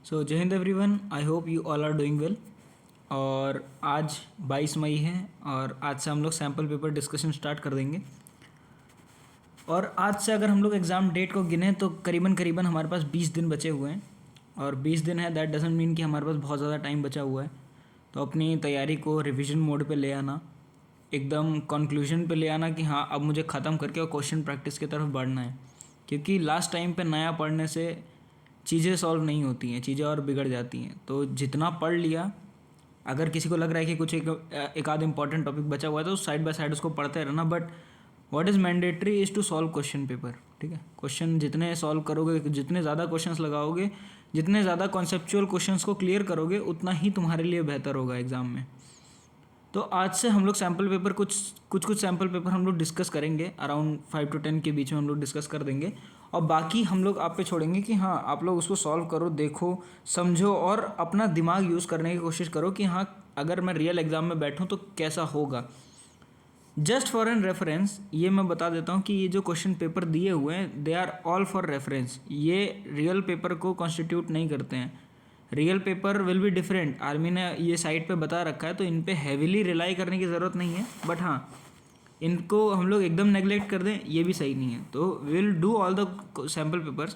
सो जय हिंद everyone, I hope you all are doing well. और आज 22 मई है और आज से हम लोग सैम्पल पेपर डिस्कशन स्टार्ट कर देंगे। और आज से अगर हम लोग एग्ज़ाम डेट को गिने तो करीबन करीबन हमारे पास 20 दिन बचे हुए हैं। और 20 दिन है, दैट डजंट मीन कि हमारे पास बहुत ज़्यादा टाइम बचा हुआ है। तो अपनी तैयारी को रिविजन मोड पे ले आना, एकदम कंक्लूजन पे ले आना कि हाँ अब मुझे ख़त्म करके और क्वेश्चन प्रैक्टिस की तरफ बढ़ना है। क्योंकि लास्ट टाइम पे नया पढ़ने से चीज़ें सॉल्व नहीं होती हैं, चीज़ें और बिगड़ जाती हैं। तो जितना पढ़ लिया, अगर किसी को लग रहा है कि कुछ एक आध इम्पॉर्टेंट टॉपिक बचा हुआ है तो साइड बाय साइड उसको पढ़ते रहना। But what is mandatory is to solve question paper. ठीक है, क्वेश्चन जितने सॉल्व करोगे, जितने ज़्यादा क्वेश्चंस लगाओगे, जितने ज़्यादा कॉन्सेप्चुअल क्वेश्चंस को क्लियर करोगे, उतना ही तुम्हारे लिए बेहतर होगा एग्ज़ाम में। तो आज से हम लोग सैम्पल पेपर कुछ सैम्पल पेपर हम लोग डिस्कस करेंगे, अराउंड 5 to 10 के बीच में हम लोग डिस्कस कर देंगे। और बाकी हम लोग आप पे छोड़ेंगे कि हाँ आप लोग उसको सॉल्व करो, देखो, समझो और अपना दिमाग यूज़ करने की कोशिश करो कि हाँ अगर मैं रियल एग्ज़ाम में बैठूँ तो कैसा होगा। जस्ट फॉर एन रेफरेंस ये मैं बता देता हूँ कि ये जो क्वेश्चन पेपर दिए हुए हैं they are all for reference. ये रियल पेपर को कॉन्स्टिट्यूट नहीं करते हैं। Real paper will be different. Army ने ये साइट पे बता रखा है, तो इन पे हैविली रिलाई करने की ज़रूरत नहीं है। बट हाँ, इनको हम लोग एकदम नेगलेक्ट कर दें ये भी सही नहीं है। तो will do all the sample papers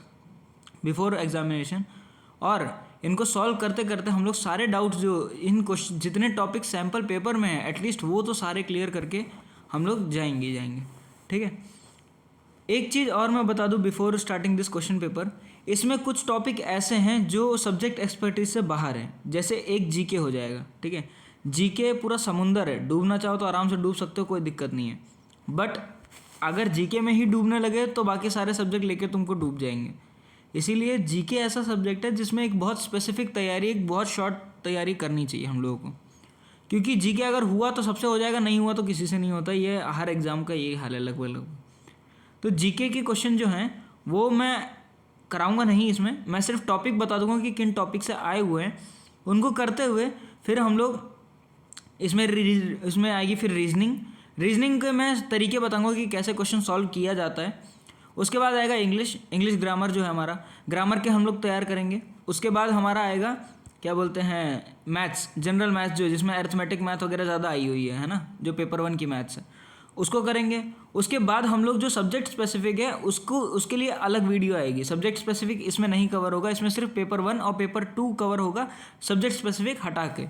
before examination, और इनको सॉल्व करते करते हम लोग सारे डाउट्स जो इन क्वेश्चन जितने टॉपिक सैम्पल पेपर में हैं एटलीस्ट वो तो सारे क्लियर करके हम लोग जाएंगे। ठीक है, एक चीज़ और मैं बता दूं before starting this question paper, इसमें कुछ टॉपिक ऐसे हैं जो सब्जेक्ट एक्सपर्टीज से बाहर हैं। जैसे एक जीके हो जाएगा। ठीक है, जीके पूरा समुंदर है, डूबना चाहो तो आराम से डूब सकते हो, कोई दिक्कत नहीं है। बट अगर जीके में ही डूबने लगे तो बाकी सारे सब्जेक्ट लेके तुमको डूब जाएंगे। इसीलिए जीके ऐसा सब्जेक्ट है जिसमें एक बहुत स्पेसिफिक तैयारी, एक बहुत शॉर्ट तैयारी करनी चाहिए हम लोगों को। क्योंकि जीके अगर हुआ तो सबसे हो जाएगा, नहीं हुआ तो किसी से नहीं होता। ये हर एग्ज़ाम का यही हाल है लगभग। तो जीके के क्वेश्चन जो हैं वो मैं कराऊंगा नहीं इसमें, मैं सिर्फ टॉपिक बता दूंगा कि किन टॉपिक से आए हुए हैं। उनको करते हुए फिर हम लोग इसमें आएगी फिर रीजनिंग के मैं तरीके बताऊंगा कि कैसे क्वेश्चन सॉल्व किया जाता है। उसके बाद आएगा इंग्लिश ग्रामर जो है हमारा, ग्रामर के हम लोग तैयार करेंगे। उसके बाद हमारा आएगा क्या बोलते हैं मैथ्स, जनरल मैथ्स जो जिसमें अरिथमेटिक मैथ वगैरह ज़्यादा आई हुई है ना, जो पेपर 1 की मैथ्स है उसको करेंगे। उसके बाद हम लोग जो सब्जेक्ट स्पेसिफिक है उसके लिए अलग वीडियो आएगी। सब्जेक्ट स्पेसिफिक इसमें नहीं कवर होगा, इसमें सिर्फ पेपर 1 और पेपर 2 कवर होगा, सब्जेक्ट स्पेसिफिक हटा के।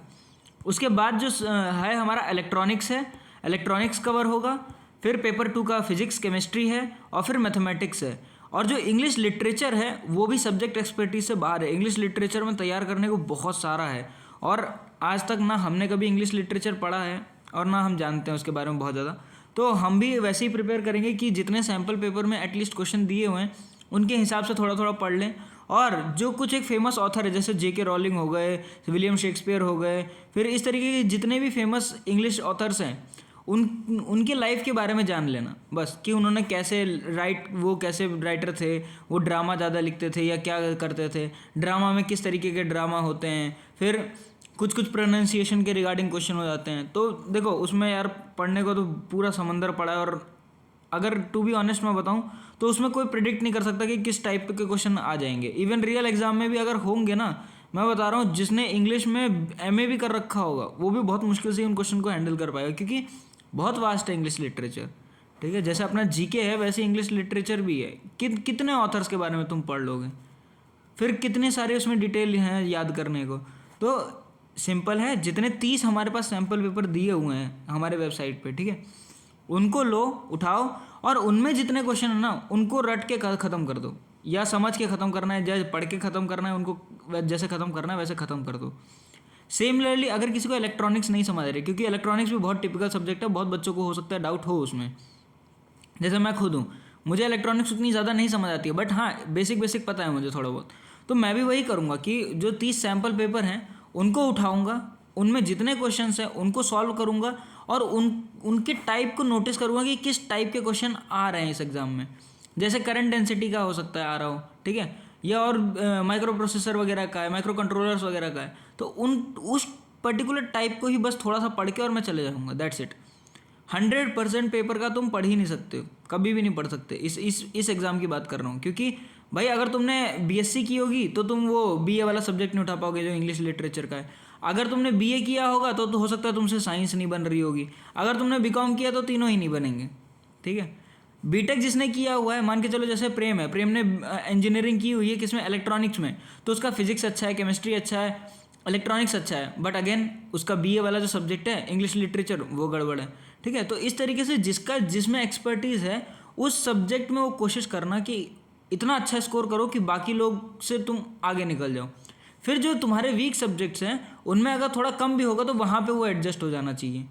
उसके बाद जो है हमारा इलेक्ट्रॉनिक्स है, इलेक्ट्रॉनिक्स कवर होगा। फिर पेपर 2 का फिजिक्स केमिस्ट्री है और फिर मैथमेटिक्स है। और जो इंग्लिश लिटरेचर है वो भी सब्जेक्ट एक्सपर्टीज से बाहर है। इंग्लिश लिटरेचर में तैयार करने को बहुत सारा है और आज तक ना हमने कभी इंग्लिश लिटरेचर पढ़ा है और ना हम जानते हैं उसके बारे में बहुत ज़्यादा। तो हम भी वैसे ही प्रिपेयर करेंगे कि जितने सैम्पल पेपर में एटलीस्ट क्वेश्चन दिए हुए हैं उनके हिसाब से थोड़ा थोड़ा पढ़ लें। और जो कुछ एक फेमस ऑथर है जैसे जेके रॉलिंग हो गए, विलियम शेक्सपियर हो गए, फिर इस तरीके के जितने भी फेमस इंग्लिश ऑथर्स हैं उनके लाइफ के बारे में जान लेना बस, कि उन्होंने कैसे वो कैसे राइटर थे, वो ड्रामा ज़्यादा लिखते थे या क्या करते थे, ड्रामा में किस तरीके के ड्रामा होते हैं, फिर कुछ प्रोनाउंसिएशन के रिगार्डिंग क्वेश्चन हो जाते हैं। तो देखो उसमें यार पढ़ने को तो पूरा समंदर पड़ा है। और अगर टू बी ऑनेस्ट मैं बताऊं तो उसमें कोई प्रिडिक्ट नहीं कर सकता कि किस टाइप के क्वेश्चन आ जाएंगे। इवन रियल एग्जाम में भी अगर होंगे ना, मैं बता रहा हूँ जिसने इंग्लिश में एमए भी कर रखा होगा वो भी बहुत मुश्किल से उन क्वेश्चन को हैंडल कर पाएगा, क्योंकि बहुत वास्ट है इंग्लिश लिटरेचर। ठीक है, जैसे अपना जीके है वैसे इंग्लिश लिटरेचर भी है। कितने ऑथर्स के बारे में तुम पढ़ लोगे, फिर कितने सारे उसमें डिटेल हैं याद करने को। तो सिंपल है, जितने 30 हमारे पास सैम्पल पेपर दिए हुए हैं हमारे वेबसाइट पे, ठीक है, उनको लो, उठाओ और उनमें जितने क्वेश्चन है ना उनको रट के ख़त्म कर दो, या समझ के ख़त्म करना है, जैसे पढ़ के ख़त्म करना है उनको, जैसे ख़त्म करना है वैसे ख़त्म कर दो। सिमिलरली अगर किसी को इलेक्ट्रॉनिक्स नहीं समझ रही, क्योंकि इलेक्ट्रॉनिक्स भी बहुत टिपिकल सब्जेक्ट है, बहुत बच्चों को हो सकता है डाउट हो उसमें, जैसे मैं खुद हूँ, मुझे इलेक्ट्रॉनिक्स उतनी ज़्यादा नहीं समझ आती है, बट हाँ बेसिक पता है मुझे थोड़ा बहुत। तो मैं भी वही करूँगा कि जो 30 सैम्पल पेपर हैं उनको उठाऊँगा, उनमें जितने क्वेश्चंस हैं उनको सॉल्व करूँगा और उनके टाइप को नोटिस करूँगा कि किस टाइप के क्वेश्चन आ रहे हैं इस एग्ज़ाम में। जैसे करंट डेंसिटी का हो सकता है आ रहा हो, ठीक है, या और माइक्रो प्रोसेसर वगैरह का है, माइक्रो कंट्रोलर्स वगैरह का है, तो उस पर्टिकुलर टाइप को ही बस थोड़ा सा पढ़ के और मैं चले जाऊँगा, दैट्स इट। 100% पेपर का तुम पढ़ ही नहीं सकते हो, कभी भी नहीं पढ़ सकते। इस एग्ज़ाम की बात कर रहा हूँ, क्योंकि भाई अगर तुमने बीएससी की होगी तो तुम वो बीए वाला सब्जेक्ट नहीं उठा पाओगे जो इंग्लिश लिटरेचर का है। अगर तुमने बीए किया होगा तो हो सकता है तुमसे साइंस नहीं बन रही होगी। अगर तुमने बीकॉम किया तो तीनों ही नहीं बनेंगे, ठीक है। बीटेक जिसने किया हुआ है, मान के चलो जैसे प्रेम है, प्रेम ने इंजीनियरिंग की हुई है किसमें, इलेक्ट्रॉनिक्स में, तो उसका फिजिक्स अच्छा है, केमिस्ट्री अच्छा है, इलेक्ट्रॉनिक्स अच्छा है, बट अगेन उसका बीए वाला जो सब्जेक्ट है इंग्लिश लिटरेचर वो गड़बड़ है, ठीक है। तो इस तरीके से जिसका जिसमें एक्सपर्टीज़ है उस सब्जेक्ट में वो कोशिश करना कि इतना अच्छा स्कोर करो कि बाकी लोग से तुम आगे निकल जाओ। फिर जो तुम्हारे वीक सब्जेक्ट्स हैं उनमें अगर थोड़ा कम भी होगा तो वहाँ पे वो एडजस्ट हो जाना चाहिए,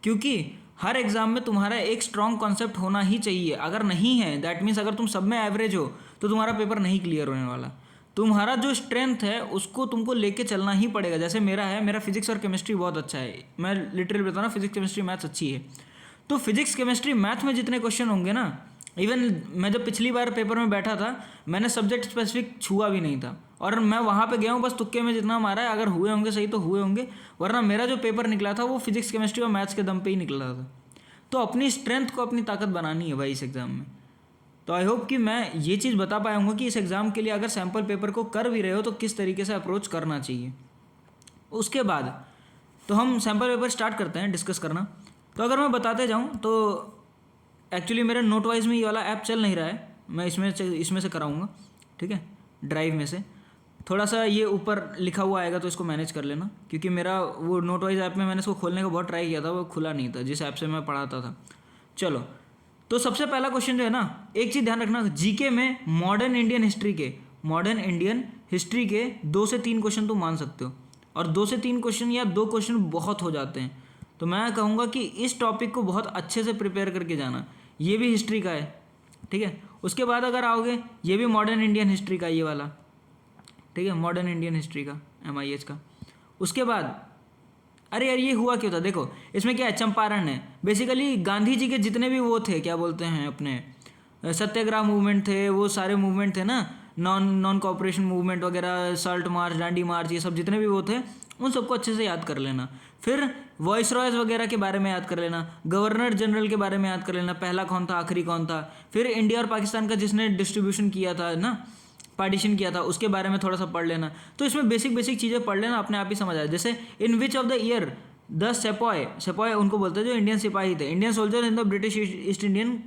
क्योंकि हर एग्ज़ाम में तुम्हारा एक स्ट्रॉन्ग कॉन्सेप्ट होना ही चाहिए। अगर नहीं है दैट मीन्स अगर तुम सब में एवरेज हो तो तुम्हारा पेपर नहीं क्लियर होने वाला। तुम्हारा जो स्ट्रेंथ है उसको तुमको लेके चलना ही पड़ेगा। जैसे मेरा है, मेरा फिजिक्स और केमिस्ट्री बहुत अच्छा है, मैं लिटरली बताऊँ ना, फिजिक्स केमिस्ट्री मैथ्स अच्छी है। तो फिजिक्स केमिस्ट्री मैथ में जितने क्वेश्चन होंगे ना, इवन मैं जब पिछली बार पेपर में बैठा था मैंने सब्जेक्ट स्पेसिफिक छुआ भी नहीं था, और मैं वहाँ पे गया हूँ बस तुक्के में जितना मारा है, अगर हुए होंगे सही तो हुए होंगे, वरना मेरा जो पेपर निकला था वो फिजिक्स केमिस्ट्री और मैथ्स के दम पे ही निकला था। तो अपनी स्ट्रेंथ को अपनी ताकत बनानी है भाई इस एग्ज़ाम में। तो आई होप कि मैं ये चीज़ बता पाया हूँ कि इस एग्ज़ाम के लिए अगर सैम्पल पेपर को कर भी रहे हो तो किस तरीके से अप्रोच करना चाहिए। उसके बाद तो हम सैम्पल पेपर स्टार्ट करते हैं डिस्कस करना। तो अगर मैं बताते जाऊँ तो एक्चुअली मेरे नोट वाइज में ये वाला ऐप चल नहीं रहा है, मैं इसमें से कराऊँगा, ठीक है, ड्राइव में से। थोड़ा सा ये ऊपर लिखा हुआ आएगा तो इसको मैनेज कर लेना, क्योंकि मेरा वो नोट वाइज ऐप में मैंने इसको खोलने का बहुत ट्राई किया था, वो खुला नहीं था जिस ऐप से मैं पढ़ाता था। चलो, तो सबसे पहला क्वेश्चन जो है ना, एक चीज़ ध्यान रखना, जीके में मॉडर्न इंडियन हिस्ट्री के 2 से 3 क्वेश्चन तुम मान सकते हो, और 2 से 3 क्वेश्चन या 2 क्वेश्चन बहुत हो जाते हैं। तो मैं कहूँगा कि इस टॉपिक को बहुत अच्छे से प्रिपेयर करके जाना। ये भी हिस्ट्री का है, ठीक है। उसके बाद अगर आओगे, ये भी मॉडर्न इंडियन हिस्ट्री का, ये वाला, ठीक है, मॉडर्न इंडियन हिस्ट्री का, MIH का। उसके बाद अरे यार ये हुआ क्यों था, देखो इसमें क्या है, चंपारण है, बेसिकली गांधी जी के जितने भी वो थे, क्या बोलते हैं, अपने सत्याग्रह मूवमेंट थे, वो सारे मूवमेंट थे ना, नॉन कॉपरेशन मूवमेंट वगैरह, सॉल्ट मार्च, डांडी मार्च, ये सब जितने भी वो थे उन सबको अच्छे से याद कर लेना। फिर वॉइस रॉयज वगैरह के बारे में याद कर लेना, गवर्नर जनरल के बारे में याद कर लेना, पहला कौन था, आखिरी कौन था। फिर इंडिया और पाकिस्तान का जिसने डिस्ट्रीब्यूशन किया था ना, पार्टीशन किया था, उसके बारे में थोड़ा सा पढ़ लेना। तो इसमें बेसिक चीज़ें पढ़ लेना, अपने आप ही समझ आए। जैसे in which of the year the sepoy उनको बोलते हैं जो इंडियन सिपाही थे, Indian soldier in the British East Indian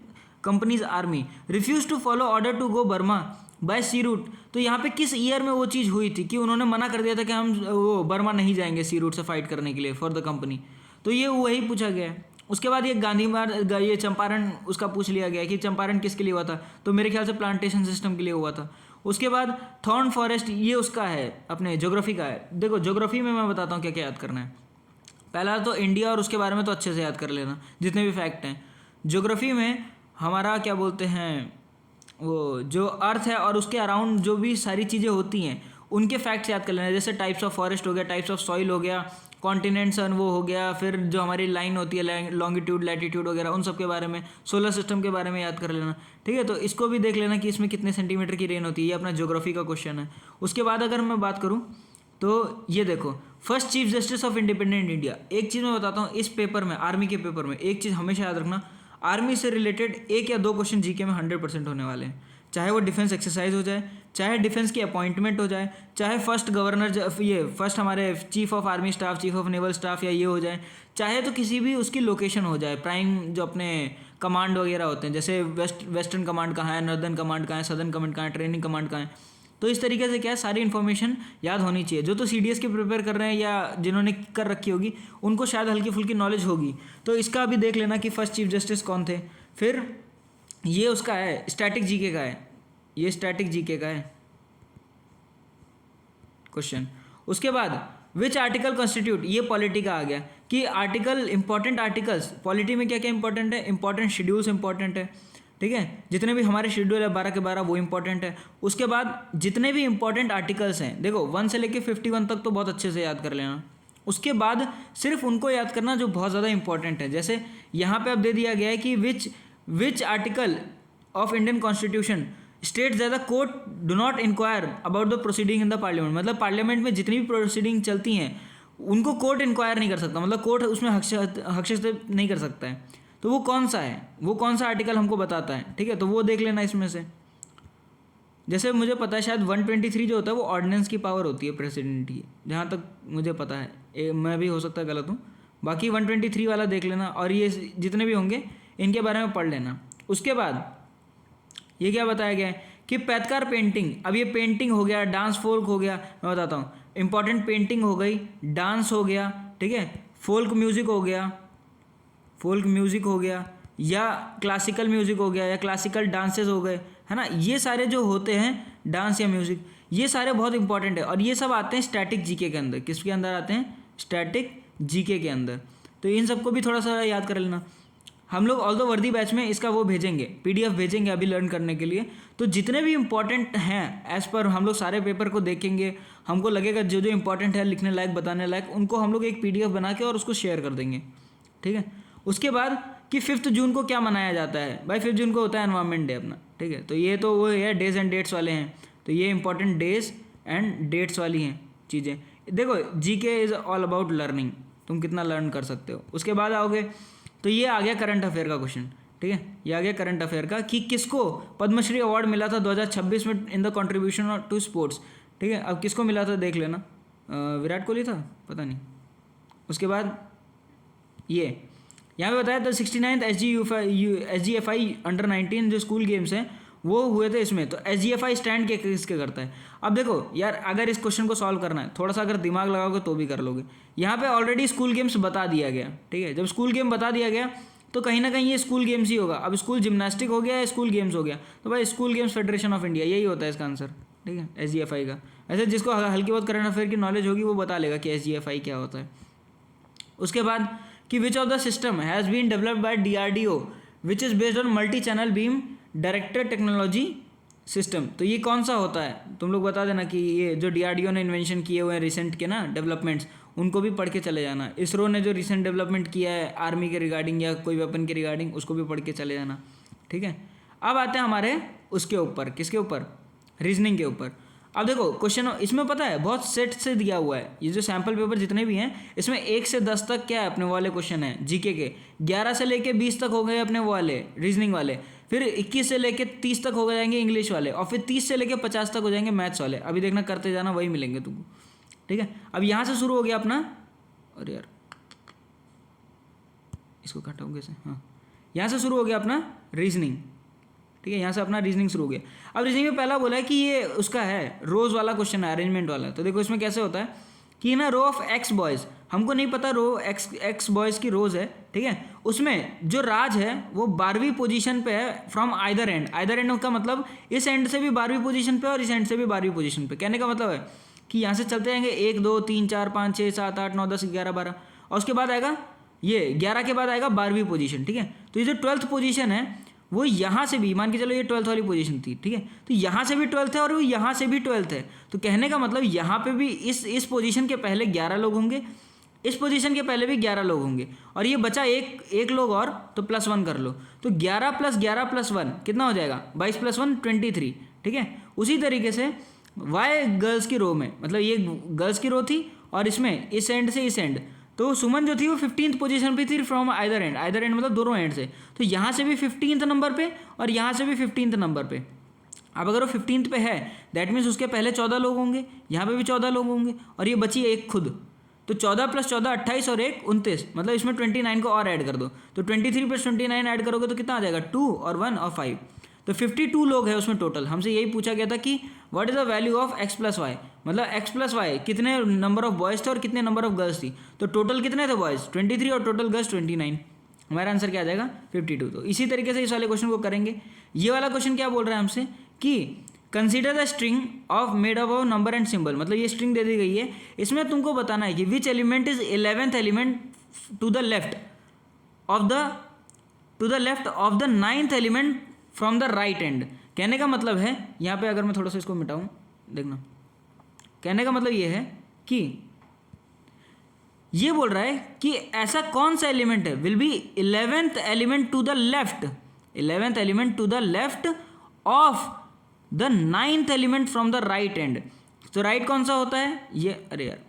company's army refuse to follow order to go Burma by sea route. तो यहाँ पे किस ईयर में वो चीज़ हुई थी कि उन्होंने मना कर दिया था कि हम वो बर्मा नहीं जाएंगे सी रूट से फाइट करने के लिए फॉर द कंपनी। तो ये वही पूछा गया है। उसके बाद ये ये चंपारण उसका पूछ लिया गया कि चंपारण किसके लिए हुआ था, तो मेरे ख्याल से प्लांटेशन सिस्टम के लिए हुआ था। उसके बाद थॉर्न फॉरेस्ट, ये उसका है, अपने ज्योग्राफी का है। देखो ज्योग्राफी में मैं बताता हूँ क्या क्या याद करना है। पहला तो इंडिया और उसके बारे में तो अच्छे से याद कर लेना जितने भी फैक्ट हैं। ज्योग्राफी में हमारा क्या बोलते हैं, वो जो अर्थ है और उसके अराउंड जो भी सारी चीज़ें होती हैं उनके फैक्ट्स याद कर लेना। जैसे टाइप्स ऑफ फॉरेस्ट हो गया, टाइप्स ऑफ सॉइल हो गया, कॉन्टिनेंट्स वो हो गया, फिर जो हमारी लाइन होती है लॉन्गिट्यूड लैटिट्यूड वगैरह, उन सब के बारे में, सोलर सिस्टम के बारे में याद कर लेना, ठीक है। तो इसको भी देख लेना कि इसमें कितने सेंटीमीटर की रेन होती है, ये अपना ज्योग्राफी का क्वेश्चन है। उसके बाद अगर मैं बात करूँ तो ये देखो, first chief justice of independent India. एक चीज़ मैं बताता हूँ, इस पेपर में, आर्मी के पेपर में एक चीज़ हमेशा याद रखना, आर्मी से रिलेटेड 1 या 2 क्वेश्चन जीके में 100% होने वाले हैं। चाहे वो डिफेंस एक्सरसाइज हो जाए, चाहे डिफेंस की अपॉइंटमेंट हो जाए, चाहे फर्स्ट गवर्नर, ये फर्स्ट हमारे chief of army staff, chief of naval staff या ये हो जाए, चाहे तो किसी भी उसकी लोकेशन हो जाए, प्राइम जो अपने कमांड वगैरह होते हैं, जैसे वेस्टर्न कमांड कहाँ है, नॉर्दर्न कमांड कहाँ है, सदर्न कमांड कहाँ है, ट्रेनिंग कमांड कहाँ है। तो इस तरीके से क्या है, सारी इन्फॉर्मेशन याद होनी चाहिए। जो तो CDS की प्रिपेयर कर रहे हैं या जिन्होंने कर रखी होगी उनको शायद हल्की फुल्की नॉलेज होगी। तो इसका भी देख लेना कि फर्स्ट चीफ जस्टिस कौन थे। फिर ये उसका है, स्टैटिक जीके का है, ये स्टैटिक जीके का है क्वेश्चन। उसके बाद विच आर्टिकल कॉन्स्टिट्यूट, ये पॉलिटी का आ गया कि आर्टिकल, इंपॉर्टेंट आर्टिकल्स पॉलिटी में क्या क्या इंपॉर्टेंट है, इंपॉर्टेंट शेड्यूल्स इंपॉर्टेंट है, ठीक है। जितने भी हमारे शेड्यूल है 12 के 12 वो इंपॉर्टेंट है। उसके बाद जितने भी इंपॉर्टेंट आर्टिकल्स हैं, देखो 1 से लेके 51 तक तो बहुत अच्छे से याद कर लेना। उसके बाद सिर्फ उनको याद करना जो बहुत ज़्यादा इंपॉर्टेंट है। जैसे यहाँ पे अब दे दिया गया है कि which article of Indian constitution state that the court do not inquire about the proceeding in the parliament. मतलब पार्लियामेंट में जितनी भी प्रोसीडिंग चलती हैं उनको कोर्ट इंक्वायर नहीं कर सकता, मतलब कोर्ट उसमें हस्तक्षेप नहीं कर सकता है। तो वो कौन सा है, वो कौन सा आर्टिकल हमको बताता है, ठीक है। तो वो देख लेना इसमें से। जैसे मुझे पता है शायद 123 जो होता है वो ऑर्डिनेंस की पावर होती है प्रेसिडेंट की, जहाँ तक मुझे पता है। मैं भी हो सकता है गलत हूँ, बाकी 123 वाला देख लेना और ये जितने भी होंगे इनके बारे में पढ़ लेना। उसके बाद ये क्या बताया गया है कि पैदकार पेंटिंग, अब ये पेंटिंग हो गया, डांस फोल्क हो गया, मैं बताता हूँ। इंपॉर्टेंट पेंटिंग हो गई, डांस हो गया, ठीक है, फोल्क म्यूज़िक हो गया, फोल्क म्यूज़िक हो गया, या क्लासिकल म्यूज़िक हो गया, या क्लासिकल डांसेस हो गए, है ना। ये सारे जो होते हैं डांस या म्यूज़िक, ये सारे बहुत इंपॉर्टेंट है और ये सब आते हैं स्टैटिक जीके के अंदर। किसके अंदर आते हैं? स्टैटिक जीके के अंदर। तो इन सबको भी थोड़ा सा याद कर लेना। हम लोग ऑल द वर्दी बैच में इसका वो भेजेंगे, पीडीएफ भेजेंगे अभी लर्न करने के लिए। तो जितने भी इंपॉर्टेंट हैं एज़ पर हम लोग सारे पेपर को देखेंगे, हमको लगेगा जो जो इंपॉर्टेंट है लिखने लायक, बताने लायक, उनको हम लोग एक पीडीएफ बना के और उसको शेयर कर देंगे, ठीक है। उसके बाद कि 5 जून को क्या मनाया जाता है भाई? 5 जून को होता है एनवायरनमेंट डे अपना, ठीक है। तो ये तो वो है डेज एंड डेट्स वाले हैं, तो ये इंपॉर्टेंट डेज एंड डेट्स वाली हैं चीज़ें। देखो GK is all about learning, तुम कितना लर्न कर सकते हो। उसके बाद आओगे तो ये आ गया करंट अफेयर का क्वेश्चन, ठीक है। ये आ गया करंट अफेयर का कि किसको पद्मश्री अवार्ड मिला था 2026 में in the contribution to sports, ठीक है। अब किसको मिला था देख लेना, विराट कोहली था, पता नहीं। उसके बाद ये यहाँ पे बताया था 69th SGFI अंडर 19 जो स्कूल गेम्स हैं वो हुए थे इसमें। तो SGFI स्टैंड के किसके करता है? अब देखो यार, अगर इस क्वेश्चन को सॉल्व करना है थोड़ा सा अगर दिमाग लगाओगे तो भी कर लोगे। यहाँ पे ऑलरेडी स्कूल गेम्स बता दिया गया, ठीक है। जब स्कूल गेम बता दिया गया तो कहीं ना कहीं ये स्कूल गेम्स ही होगा। अब स्कूल जिम्नास्टिक हो गया या स्कूल गेम्स हो गया, तो भाई school games federation of India, यही होता है इसका आंसर, ठीक है, SGFI का। ऐसे जिसको हल्की बहुत करंट अफेयर की नॉलेज होगी वो बता लेगा कि SGFI क्या होता है। उसके बाद कि which of the system has been developed by DRDO which is based on multi channel beam directed technology system. तो ये कौन सा होता है? तुम लोग बता देना कि ये जो DRDO ने इन्वेंशन किए हुए हैं रिसेंट के ना डेवलपमेंट्स, उनको भी पढ़ के चले जाना। इसरो ने जो रिसेंट डेवलपमेंट किया है आर्मी के रिगार्डिंग या कोई वेपन के रिगार्डिंग, उसको भी पढ़ के चले जाना, ठीक है। अब आते हैं हमारे उसके ऊपर, किसके ऊपर? रीजनिंग के ऊपर। अब देखो क्वेश्चन इसमें पता है बहुत सेट से दिया हुआ है। ये जो सैम्पल पेपर जितने भी हैं इसमें 1 से 10 तक क्या है अपने वाले क्वेश्चन है जीके के, 11 से लेके 20 तक हो गए अपने वाले रीजनिंग वाले, फिर 21 से लेके 30 तक हो जाएंगे इंग्लिश वाले, और फिर 30 से लेके 50 तक हो जाएंगे मैथ्स वाले। अभी देखना करते जाना, वही मिलेंगे तुमको, ठीक है। अब यहाँ से शुरू हो गया अपना, अरे यार इसको काटाऊँ कैसे? हाँ, यहाँ से शुरू हो गया अपना रीजनिंग, ठीक है। यहाँ से अपना रीजनिंग शुरू हो गया। अब रीजनिंग में पहला बोला है कि ये उसका है रोज़ वाला क्वेश्चन है, अरेंजमेंट वाला। तो देखो इसमें कैसे होता है कि ना रो ऑफ एक्स बॉयज़, हमको नहीं पता रो एक्स बॉयज़ की रोज़ है, ठीक है। उसमें जो राज है वो 12वीं पोजीशन पे है from either and. Either and का मतलब इस एंड से भी 12वीं पोजीशन पे और इस एंड से भी 12वीं पोजीशन पे। कहने का मतलब है कि यहाँ से चलते जाएंगे 1 2 3 4 5 6 7 8 9 10 11 12, और उसके बाद आएगा ये 11 के बाद आएगा 12वीं पोजीशन, ठीक है। तो ये जो 12th पोजीशन है वो यहाँ से भी मान के चलो ये 12th वाली पोजीशन थी, ठीक है। तो यहाँ से भी 12th है और वो यहाँ से भी 12th है। तो कहने का मतलब यहाँ पे भी इस पोजीशन के पहले 11 लोग होंगे, इस पोजीशन के पहले भी 11 लोग होंगे, और ये बचा एक लोग और, तो +1 कर लो। तो 11 + 11 + 1 कितना हो जाएगा? 22 + 1 23, ठीक है। उसी तरीके से वाई गर्ल्स की रो में, मतलब ये गर्ल्स की रो थी और इसमें इस एंड से इस एंड, तो सुमन जो थी वो 15th पोजीशन पे थी from either and. Either and मतलब दोनों एंड से, तो यहाँ से भी 15th नंबर पे और यहाँ से भी 15th नंबर पे। अब अगर वो 15th पे है दैट मीन्स उसके पहले 14 लोग होंगे, यहाँ पे भी 14 लोग होंगे, और ये बची एक खुद। तो 14 + 14 28 और 1 29, मतलब इसमें 29 को और ऐड कर दो। तो 23 + 29 ऐड करोगे तो कितना आ जाएगा? 2 और 1 और 5, तो 52 लोग हैं उसमें टोटल। हमसे यही पूछा गया था कि what is the value of x + y, मतलब x + y कितने नंबर ऑफ बॉयज़ थे और कितने नंबर ऑफ गर्ल्स थी। तो टोटल कितने थे बॉयज़? 23 और टोटल गर्ल्स 29। हमारा आंसर क्या आ जाएगा? 52। तो इसी तरीके से इस वाले क्वेश्चन को करेंगे। ये वाला क्वेश्चन क्या बोल रहा है हमसे कि consider the string of made up of number and symbol, मतलब ये स्ट्रिंग दे दी गई है, इसमें तुमको बताना है कि which element is 11th element to the left of the 9th element from the right end. कहने का मतलब है यहाँ पे, अगर मैं थोड़ा सा इसको मिटाऊँ देखना, कहने का मतलब ये है कि ये बोल रहा है कि ऐसा कौन सा एलिमेंट है will be 11th element to the left, 11th element to the left of the 9th element from the right end. तो राइट कौन सा होता है ये? अरे यार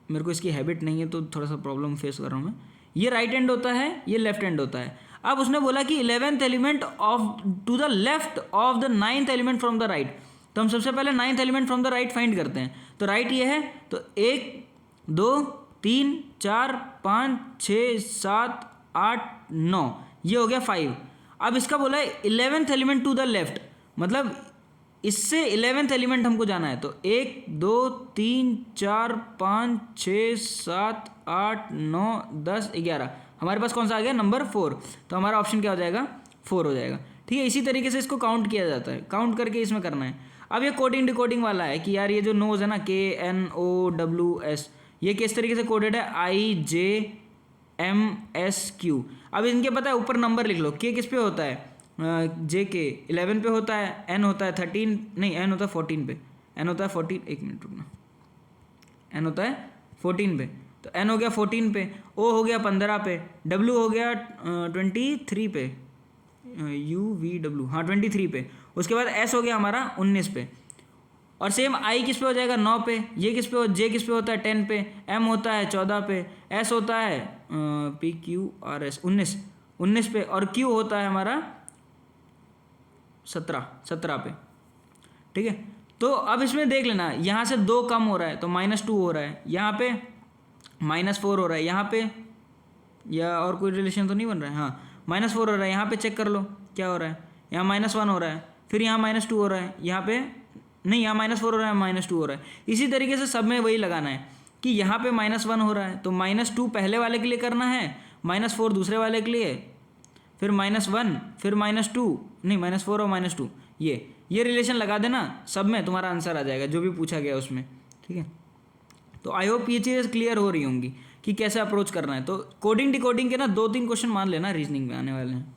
मेरे को इसकी हैबिट नहीं है तो थोड़ा सा प्रॉब्लम फेस कर रहा हूँ मैं। ये राइट एंड होता है, ये लेफ्ट एंड होता है। अब उसने बोला कि 11th element of to the left of the 9th element from the right. तो हम सबसे पहले 9th element from the right find करते हैं। तो राइट ये है, तो 1 2 3 4 5 6 7 8 9, ये हो गया 5। अब इसका बोला है 11th element to the left, मतलब इससे 11th एलिमेंट हमको जाना है। तो 1 2 3 4 5 6 7 8 9 10 11, हमारे पास कौन सा आ गया? नंबर 4। तो हमारा ऑप्शन क्या हो जाएगा? 4 हो जाएगा। ठीक है, इसी तरीके से इसको काउंट किया जाता है, काउंट करके इसमें करना है। अब ये कोडिंग डिकोडिंग वाला है कि यार ये जो नोज है ना, KNOWS, ये किस तरीके से कोडेड है? IJMSQ। अब इनके पता है ऊपर नंबर लिख लो। K किस पे होता है? JK 11 पे होता है, N होता है 13, नहीं N होता है 14 पे, N होता है 14, एक मिनट रुकना, N होता है 14 पे, तो N हो गया 14 पे, O हो गया 15 पे, W हो गया 23 पे, UVW हाँ 23 पे, उसके बाद S हो गया हमारा 19 पे, और सेम I किस पे हो जाएगा? 9 पे, ये किस पे J किस पे होता है? 10 पे, M होता है 14 पे, S होता है PQRS 19 पे, और Q होता है हमारा 17 पे। ठीक है, तो अब इसमें देख लेना, यहाँ से 2 कम हो रहा है तो -2 हो रहा है, यहाँ पे -4 हो रहा है, यहाँ पे या और कोई रिलेशन तो नहीं बन रहा है? हाँ -4 हो रहा है, यहाँ पे चेक कर लो क्या हो रहा है, यहाँ -1 हो रहा है, फिर यहाँ -2 हो रहा है, यहाँ पे नहीं, यहाँ -4 हो रहा है, -2 हो रहा है। इसी तरीके से सब में वही लगाना है कि यहाँ पे -1 हो रहा है तो -2 पहले वाले के लिए करना है, -4 दूसरे वाले के लिए, फिर -1, फिर -2, नहीं -4 और -2, ये रिलेशन लगा देना, सब में तुम्हारा आंसर आ जाएगा जो भी पूछा गया उसमें। ठीक है, तो आई होप ये चीज़ें क्लियर हो रही होंगी कि कैसे अप्रोच करना है। तो कोडिंग डिकोडिंग के ना 2-3 क्वेश्चन मान लेना रीजनिंग में आने वाले हैं।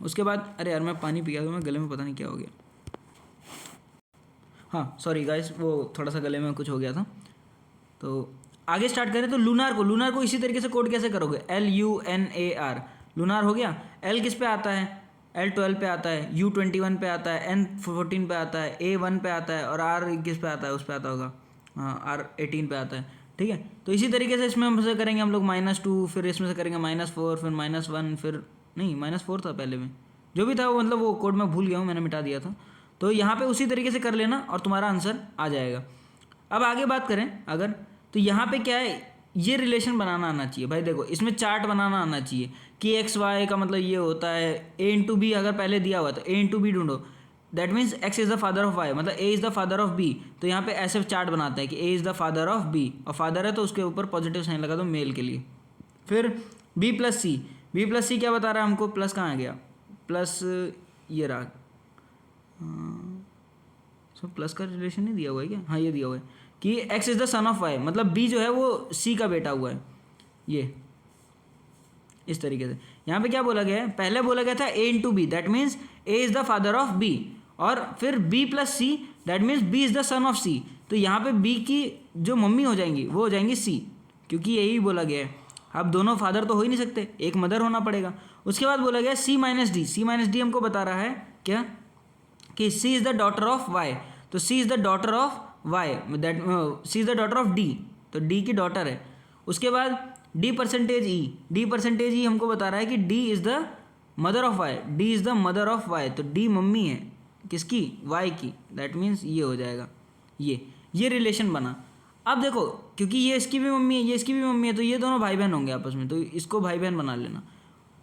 उसके बाद अरे यार मैं पानी पी गया तो मैं गले में पता नहीं क्या हो गया, हाँ सॉरी गाइस, वो थोड़ा सा गले में कुछ हो गया था। तो आगे स्टार्ट करें तो लूनार को इसी तरीके से कोड कैसे करोगे? LUNAR, लूनार हो गया। L किस पे आता है? L 12 पे आता है, U 21 पे आता है, N 14 पे आता है, A 1 पे आता है, और R किस पे आता है? उस पे आता होगा, हाँ R 18 पे आता है। ठीक है, तो इसी तरीके से इसमें हमसे करेंगे हम लोग -2, फिर इसमें से करेंगे -4, फिर -1, फिर नहीं -4 था पहले में, जो भी था वो मतलब वो कोड मैं भूल गया हूँ, मैंने मिटा दिया था। तो यहाँ पे उसी तरीके से कर लेना और तुम्हारा आंसर आ जाएगा। अब आगे बात करें अगर, तो यहाँ पे क्या है, ये रिलेशन बनाना आना चाहिए भाई। देखो इसमें चार्ट बनाना आना चाहिए कि XY का मतलब ये होता है, A इंटू बी अगर पहले दिया हुआ तो A इंटू बी ढूंढो, that means X is the father of Y, मतलब A is the father of B। तो यहाँ पे ऐसे चार्ट बनाते हैं कि A is the father of B, और फादर है तो उसके ऊपर पॉजिटिव साइन लगा दो मेल के लिए। फिर B प्लस C क्या बता रहा है हमको? प्लस कहाँ आ गया? प्लस ये रहा, प्लस का रिलेशन नहीं दिया हुआ है क्या? हाँ ये दिया हुआ है कि X is the son of Y, मतलब B जो है वो C का बेटा हुआ है, ये इस तरीके से। यहाँ पे क्या बोला गया है? पहले बोला गया था A into B, that means A is the father of B, और फिर B plus C, that means B is the son of C। तो यहाँ पे B की जो मम्मी हो जाएंगी वो हो जाएंगी C, क्योंकि यही बोला गया है। अब दोनों फादर तो हो ही नहीं सकते, एक मदर होना पड़ेगा। उसके बाद बोला गया C माइनस डी हमको बता रहा है क्या कि C is the daughter of Y, तो C is the daughter of Y, that C is the daughter of D, तो D की डॉटर है। उसके बाद D% E हमको बता रहा है कि D is the mother of Y, तो D मम्मी है किसकी? Y की, दैट मीन्स ये हो जाएगा, ये रिलेशन बना। अब देखो क्योंकि ये इसकी भी मम्मी है, ये इसकी भी मम्मी है, तो ये दोनों भाई बहन होंगे आपस में, तो इसको भाई बहन बना लेना।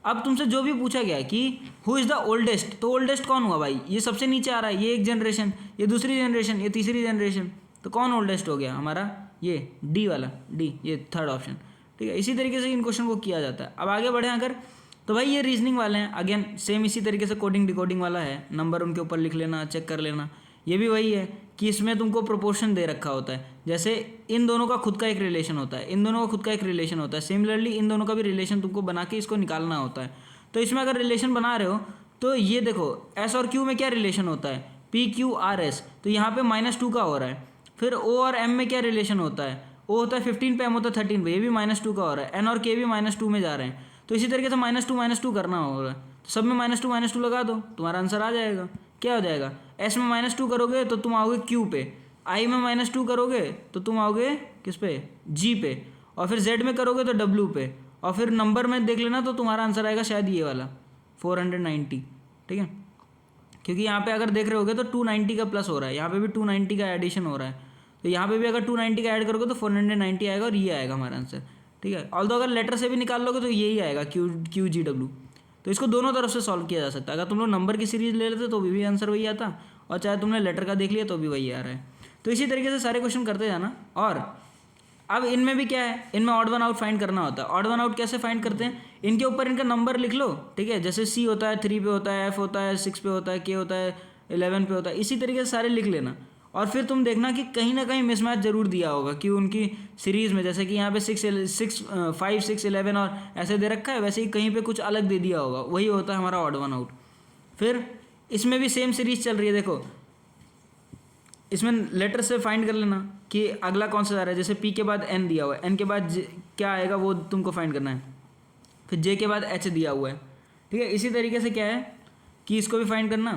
अब तुमसे जो भी पूछा गया कि हु इज़ द ओल्डेस्ट, तो ओल्डेस्ट कौन हुआ भाई? ये सबसे नीचे आ रहा है, ये एक जनरेशन, ये दूसरी जनरेशन, ये तीसरी जनरेशन, तो कौन ओल्डेस्ट हो गया हमारा? ये डी वाला, डी, ये थर्ड ऑप्शन। ठीक है, इसी तरीके से इन क्वेश्चन को किया जाता है। अब आगे बढ़े अगर, तो भाई ये रीजनिंग वाले हैं, अगेन सेम इसी तरीके से कोडिंग डिकोडिंग वाला है, नंबर उनके ऊपर लिख लेना, चेक कर लेना। ये भी वही है कि इसमें तुमको प्रोपोर्शन दे रखा होता है, जैसे इन दोनों का खुद का एक रिलेशन होता है, इन दोनों का खुद का एक रिलेशन होता है, सिमिलरली इन दोनों का भी रिलेशन तुमको बना के इसको निकालना होता है। तो इसमें अगर रिलेशन बना रहे हो तो ये देखो S और Q में क्या रिलेशन होता है? PQRS, तो यहाँ पे -2 का हो रहा है। फिर O और M में क्या रिलेशन होता है? O होता है 15 पे, M होता है 13 पे, ये भी -2 का हो रहा है। N और K भी -2 में जा रहे हैं, तो इसी तरीके से -2 करना होगा। तो सब में -2 लगा दो, तुम्हारा आंसर आ जाएगा। क्या हो जाएगा? S में -2 करोगे तो तुम आओगे Q पे, I में -2 करोगे तो तुम आओगे किस पे? G पे, और फिर Z में करोगे तो W पे, और फिर नंबर में देख लेना तो तुम्हारा आंसर आएगा शायद ये वाला 490, ठीक है। क्योंकि यहाँ पे अगर देख रहे होगे तो 290 का प्लस हो रहा है, यहाँ पे भी 290 का एडिशन हो रहा है, तो यहाँ पे भी अगर 290 का ऐड करोगे तो 490 आएगा और ये आएगा हमारा आंसर, ठीक है। ऑल्दो अगर लेटर से भी निकाल लोगे तो यही आएगा QGW। तो इसको दोनों तरफ से सॉल्व किया जा सकता है। अगर तुम लोग नंबर की सीरीज ले लेते तो भी आंसर वही आता, और चाहे तुमने लेटर का देख लिया तो भी वही आ रहा है। तो इसी तरीके से सारे क्वेश्चन करते जाना। और अब इनमें भी क्या है, इनमें ऑड वन आउट फाइंड करना होता है। ऑड वन आउट कैसे फाइंड करते हैं, इनके ऊपर इनका नंबर लिख लो, ठीक है। जैसे C होता है 3 पे होता है, F होता है 6 पे होता है, K होता है 11 पे होता है, इसी तरीके से सारे लिख लेना। और फिर तुम देखना कि कहीं ना कहीं मिसमैच जरूर दिया होगा कि उनकी सीरीज़ में, जैसे कि यहाँ पे 5 6 11 और ऐसे दे रखा है, वैसे ही कहीं पे कुछ अलग दे दिया होगा, वही होता है हमारा ऑड वन आउट। फिर इसमें भी सेम सीरीज चल रही है, देखो इसमें लेटर से फाइंड कर लेना कि अगला कौन सा जा रहा है। जैसे P के बाद N दिया हुआ है, N के बाद क्या आएगा वो तुमको फाइंड करना है, फिर J के बाद H दिया हुआ है, ठीक है। इसी तरीके से क्या है कि इसको भी फाइंड करना।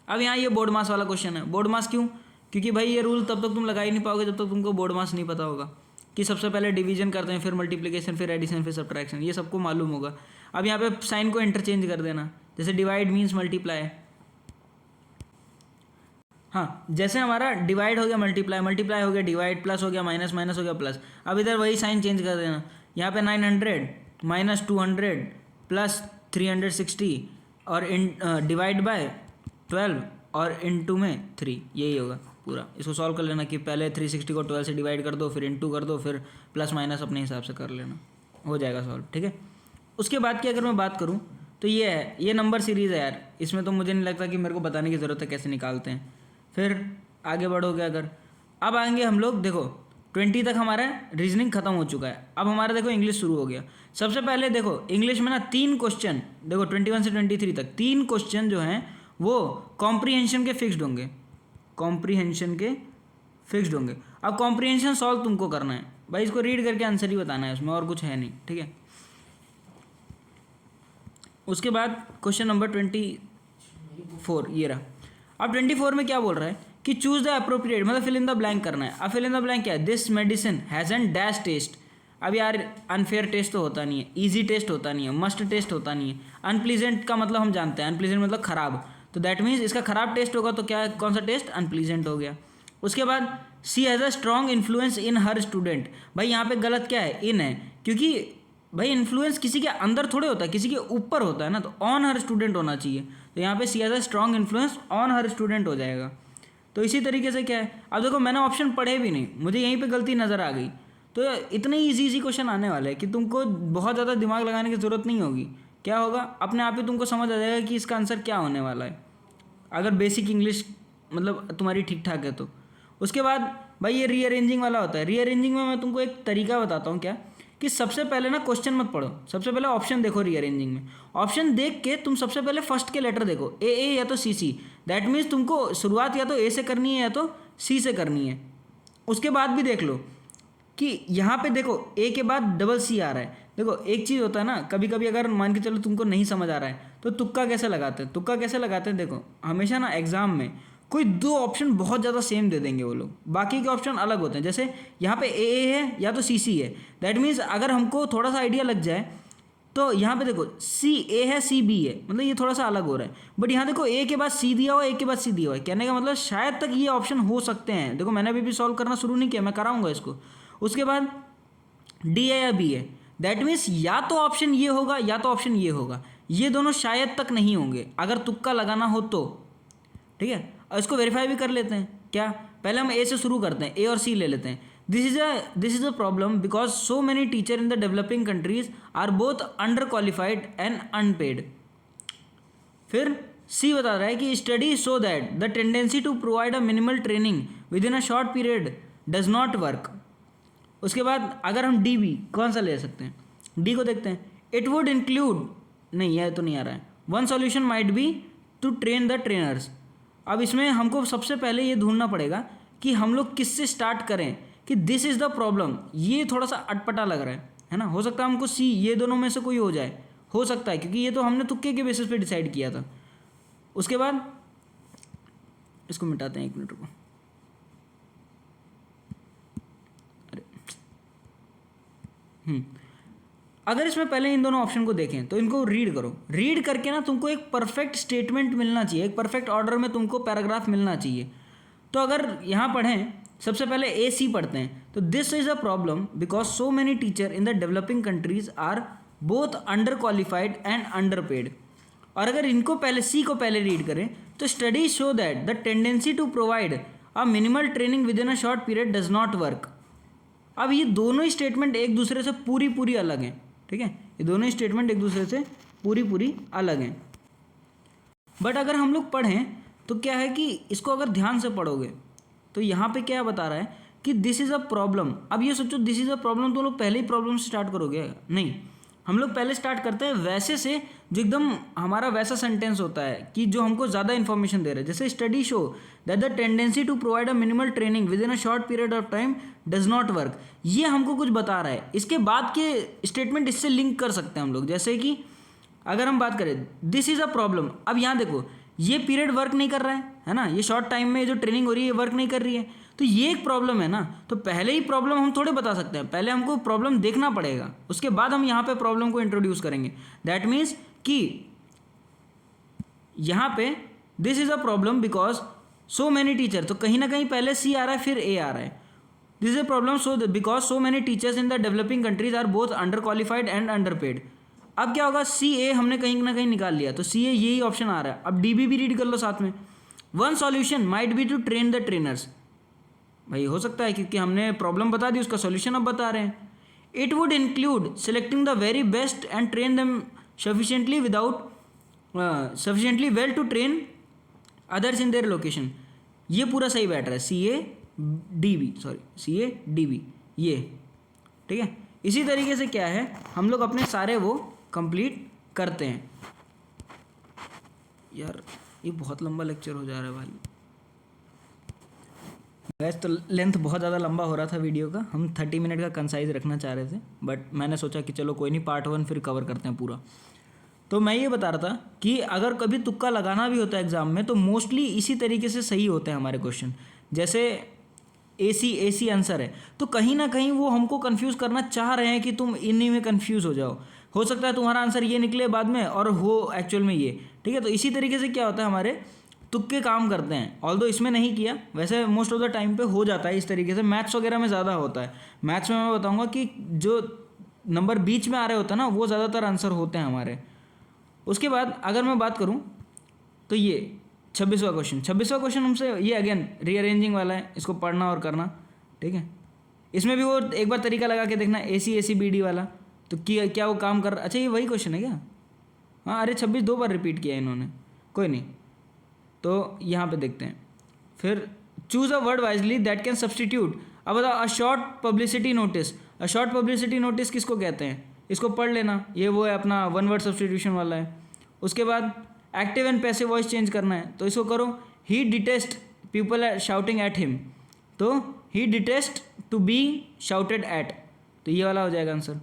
अब यहाँ ये बोर्ड मास वाला क्वेश्चन है। बोर्ड मास क्यों, क्योंकि भाई ये रूल तब तक तुम लगा ही नहीं पाओगे जब तक तुमको बोर्ड मास नहीं पता होगा कि सबसे पहले डिवीजन करते हैं, फिर मल्टीप्लिकेशन, फिर एडिशन, फिर सब्ट्रैक्शन, ये सबको मालूम होगा। अब यहाँ पे साइन को इंटरचेंज कर देना, जैसे डिवाइड मीन्स मल्टीप्लाई। हाँ, जैसे हमारा डिवाइड हो गया मल्टीप्लाई, मल्टीप्लाई हो गया डिवाइड, प्लस हो गया माइनस, माइनस हो गया प्लस। अब इधर वही साइन चेंज कर देना, यहाँ पे 900 माइनस 200 प्लस 360 और इन डिवाइड बाय 12 और इनटू में 3, यही होगा पूरा। इसको सॉल्व कर लेना कि पहले 360 को 12 से डिवाइड कर दो, फिर इनटू कर दो, फिर प्लस माइनस अपने हिसाब से कर लेना, हो जाएगा सॉल्व, ठीक है। उसके बाद की अगर मैं बात करूँ तो ये है, ये नंबर सीरीज़ है यार, इसमें तो मुझे नहीं लगता कि मेरे को बताने की ज़रूरत है कैसे निकालते हैं। फिर आगे बढ़ोगे अगर, अब आएंगे हम लोग, देखो 20 तक हमारा रीजनिंग खत्म हो चुका है। अब हमारा देखो इंग्लिश शुरू हो गया। सबसे पहले देखो इंग्लिश में ना 3 क्वेश्चन, देखो 21 से 23 तक 3 क्वेश्चन जो हैं वो कॉम्प्रीहेंशन के फिक्स्ड होंगे, कॉम्प्रीहेंशन के फिक्स्ड होंगे। अब कॉम्प्रीहेंशन सॉल्व तुमको करना है भाई, इसको रीड करके आंसर ही बताना है, उसमें और कुछ है नहीं, ठीक है। उसके बाद क्वेश्चन नंबर 24 ये रहा। अब 24 में क्या बोल रहा है कि चूज द अप्रोप्रिएट, मतलब फिल इन द ब्लैंक करना है। अब फिल इन द ब्लैंक क्या है, this medicine has an dash taste. अब यार अनफेयर टेस्ट तो होता नहीं है, ईजी टेस्ट होता नहीं है, मस्ट टेस्ट होता नहीं है। अनप्लीजेंट का मतलब हम जानते हैं, अनप्लीजेंट मतलब खराब, तो दैट मीन्स इसका खराब टेस्ट होगा, तो क्या कौन सा टेस्ट, अनप्लीजेंट हो गया। उसके बाद she has a strong influence in her student. भाई यहाँ पे गलत क्या है, इन है, क्योंकि भाई इन्फ्लुएंस किसी के अंदर थोड़े होता है, किसी के ऊपर होता है ना, तो ऑन हर स्टूडेंट होना चाहिए। तो यहाँ पे she has a strong influence on her student हो जाएगा। तो इसी तरीके से क्या है, अब देखो मैंने ऑप्शन पढ़े भी नहीं, मुझे यहीं पे गलती नज़र आ गई। तो इतने इजी क्वेश्चन आने वाले हैं कि तुमको बहुत ज़्यादा दिमाग लगाने की ज़रूरत नहीं होगी। क्या होगा, अपने आप ही तुमको समझ आ जाएगा कि इसका आंसर क्या होने वाला है, अगर बेसिक इंग्लिश मतलब तुम्हारी ठीक ठाक है तो। उसके बाद भाई ये रीअरेंजिंग वाला होता है। रीअरेंजिंग में मैं तुमको एक तरीका बताता हूँ क्या, कि सबसे पहले ना क्वेश्चन मत पढ़ो, सबसे पहले ऑप्शन देखो। रीअरेंजिंग में ऑप्शन देख के तुम सबसे पहले फर्स्ट के लेटर देखो, ए या तो सी। दैट मीन्स तुमको शुरुआत या तो ए से करनी है या तो सी से करनी है। उसके बाद भी देख लो कि यहाँ पे देखो ए के बाद डबल सी आ रहा है। देखो एक चीज़ होता है ना, कभी कभी अगर मान के चलो तुमको नहीं समझ आ रहा है तो तुक्का कैसे लगाते हैं, तुक्का कैसे लगाते हैं, देखो हमेशा ना एग्जाम में कोई 2 ऑप्शन बहुत ज़्यादा सेम दे देंगे वो लोग, बाकी के ऑप्शन अलग होते हैं। जैसे यहाँ पे ए है या तो सी है, दैट मीन्स अगर हमको थोड़ा सा आइडिया लग जाए तो यहाँ पे देखो सी ए है सी बी है, मतलब ये थोड़ा सा अलग हो रहा है। बट यहाँ देखो ए के बाद सी दिया हुआ है, ए के बाद सी दिया हुआ है, कहने का मतलब शायद तक ये ऑप्शन हो सकते हैं। देखो मैंने अभी भी सॉल्व करना शुरू नहीं किया, मैं कराऊंगा इसको। उसके बाद डी है या बी है, दैट मीन्स या तो ऑप्शन ये होगा या तो ऑप्शन ये होगा, ये दोनों शायद तक नहीं होंगे अगर तुक्का लगाना हो तो, ठीक है। और इसको वेरीफाई भी कर लेते हैं क्या, पहले हम ए से शुरू करते हैं, ए और सी ले लेते हैं। This is a problem because so many teacher in the developing countries are both under qualified and unpaid. फिर सी बता रहा है कि study so that the tendency to provide a minimal training within a short period does not work. उसके बाद अगर हम D B कौन सा ले सकते हैं, डी को देखते हैं। इट वुड इंक्लूड, नहीं यह तो नहीं आ रहा है। One solution might be to train the trainers. अब इसमें हमको सबसे पहले ये ढूंढना पड़ेगा कि हम लोग किससे स्टार्ट करें, कि दिस इज़ द प्रॉब्लम, ये थोड़ा सा अटपटा लग रहा है ना। हो सकता है हमको सी, ये दोनों में से कोई हो जाए, हो सकता है, क्योंकि ये तो हमने तुक्के के बेसिस पे डिसाइड किया था। उसके बाद इसको मिटाते हैं, 1 मिनट रुको। अरे अगर इसमें पहले इन दोनों ऑप्शन को देखें तो इनको रीड करो, रीड करके ना तुमको एक परफेक्ट स्टेटमेंट मिलना चाहिए, एक परफेक्ट ऑर्डर में तुमको पैराग्राफ मिलना चाहिए। तो अगर यहाँ पढ़ें, सबसे पहले ए सी पढ़ते हैं, तो this is a problem because so many teacher in the developing countries are both under qualified and underpaid. और अगर इनको पहले सी को पहले रीड करें तो studies show that the tendency to provide a minimal training within a short period does not work. अब ये दोनों ही स्टेटमेंट एक दूसरे से पूरी अलग हैं, ठीक है, ये दोनों ही स्टेटमेंट एक दूसरे से पूरी अलग हैं। बट अगर हम लोग पढ़ें तो क्या है कि इसको अगर ध्यान से पढ़ोगे तो यहाँ पे क्या बता रहा है कि दिस इज़ अ प्रॉब्लम। अब ये सोचो दिस इज़ अ प्रॉब्लम तो लोग पहले ही प्रॉब्लम से स्टार्ट करोगे, नहीं, हम लोग पहले स्टार्ट करते हैं वैसे से जो एकदम हमारा वैसा सेंटेंस होता है कि जो हमको ज़्यादा इन्फॉर्मेशन दे रहा है। जैसे study show that the tendency to provide a minimal training within a short period of time does not work, ये हमको कुछ बता रहा है। इसके बाद के स्टेटमेंट इससे लिंक कर सकते हैं हम लोग। जैसे कि अगर हम बात करें दिस इज़ अ प्रॉब्लम, अब यहाँ देखो ये पीरियड वर्क नहीं कर रहा है ना, ये शॉर्ट टाइम में जो ट्रेनिंग हो रही है वर्क नहीं कर रही है, तो ये एक प्रॉब्लम है ना। तो पहले ही प्रॉब्लम हम थोड़े बता सकते हैं, पहले हमको प्रॉब्लम देखना पड़ेगा, उसके बाद हम यहाँ पे प्रॉब्लम को इंट्रोड्यूस करेंगे। दैट मीन्स कि यहाँ पे this is a problem because so many teacher, तो कहीं ना कहीं पहले सी आ रहा है फिर ए आ रहा है। This is a problem so because so many teachers in the developing countries are both under qualified and underpaid. अब क्या होगा, सी ए हमने कहीं ना कहीं निकाल लिया, तो सी ए यही ऑप्शन आ रहा है। अब डी बी भी रीड कर लो साथ में। One solution might be to train the trainers, भाई हो सकता है क्योंकि हमने प्रॉब्लम बता दी, उसका सॉल्यूशन अब बता रहे हैं। It would include selecting the very best and train them sufficiently sufficiently well to train others in their location. ये पूरा सही बैठ रहा है, सी ए डी बी ये, ठीक है। इसी तरीके से क्या है, हम लोग अपने सारे वो कंप्लीट करते हैं। यार ये बहुत लंबा लेक्चर हो जा रहा है भाई, वैसे तो लेंथ बहुत ज़्यादा लंबा हो रहा था वीडियो का, हम 30 मिनट का कंसाइज रखना चाह रहे थे, बट मैंने सोचा कि चलो कोई नहीं, पार्ट 1 फिर कवर करते हैं पूरा। तो मैं ये बता रहा था कि अगर कभी तुक्का लगाना भी होता है एग्ज़ाम में तो मोस्टली इसी तरीके से सही होते हैं हमारे क्वेश्चन। जैसे ए सी आंसर है तो कहीं ना कहीं वो हमको कंफ्यूज करना चाह रहे हैं कि तुम इन्हीं में कंफ्यूज हो जाओ, हो सकता है तुम्हारा आंसर ये निकले बाद में और हो एक्चुअल में ये, ठीक है। तो इसी तरीके से क्या होता है, हमारे तुक्के काम करते हैं। ऑल्दो इसमें नहीं किया, वैसे मोस्ट ऑफ द टाइम पे हो जाता है इस तरीके से। मैथ्स वगैरह में ज़्यादा होता है, मैथ्स में मैं बताऊँगा कि जो नंबर बीच में आ रहे होते हैं ना वो ज़्यादातर आंसर होते हैं हमारे। उसके बाद अगर मैं बात करूँ तो ये 26वां क्वेश्चन हमसे ये अगेन रीअरेंजिंग वाला है, इसको पढ़ना और करना, ठीक है। इसमें भी वो एक बार तरीका लगा के देखना ए सी बी डी वाला, तो क्या वो काम कर, अच्छा ये वही क्वेश्चन है क्या? हाँ, अरे 26 दो बार रिपीट किया इन्होंने, कोई नहीं। तो यहाँ पे देखते हैं, फिर choose a word wisely that can substitute. अब बताओ a short publicity notice, a short publicity notice किसको कहते हैं, इसको पढ़ लेना, ये वो है अपना वन वर्ड सब्सटीट्यूशन वाला है। उसके बाद active and passive voice change करना है, तो इसको करो he detests people are shouting at him, तो he detests to be shouted at, तो ये वाला हो जाएगा आंसर,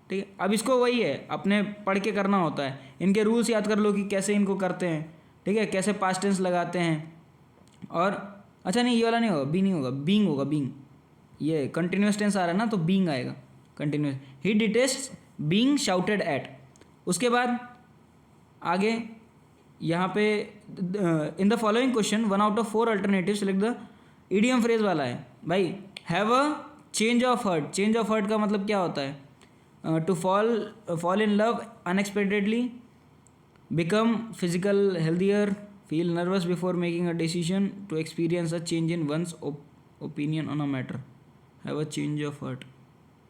ठीक है। अब इसको वही है अपने पढ़ के करना होता है, इनके रूल्स याद कर लो कि कैसे इनको करते हैं, ठीक है, कैसे पास्ट टेंस लगाते हैं। और अच्छा नहीं, ये वाला नहीं होगा, बी नहीं होगा, बीइंग होगा, बीइंग, ये कंटिन्यूस टेंस आ रहा है ना तो बीइंग आएगा continuous. He detest being shouted at. उसके बाद आगे यहाँ पे in the following question 1 out of 4 alternative select the idiom phrase वाला है भाई। Have a change of heart, change of heart का मतलब क्या होता है, to fall in love unexpectedly, become physical healthier, feel nervous before making a decision, to experience a change in one's opinion on a matter, have a change of heart।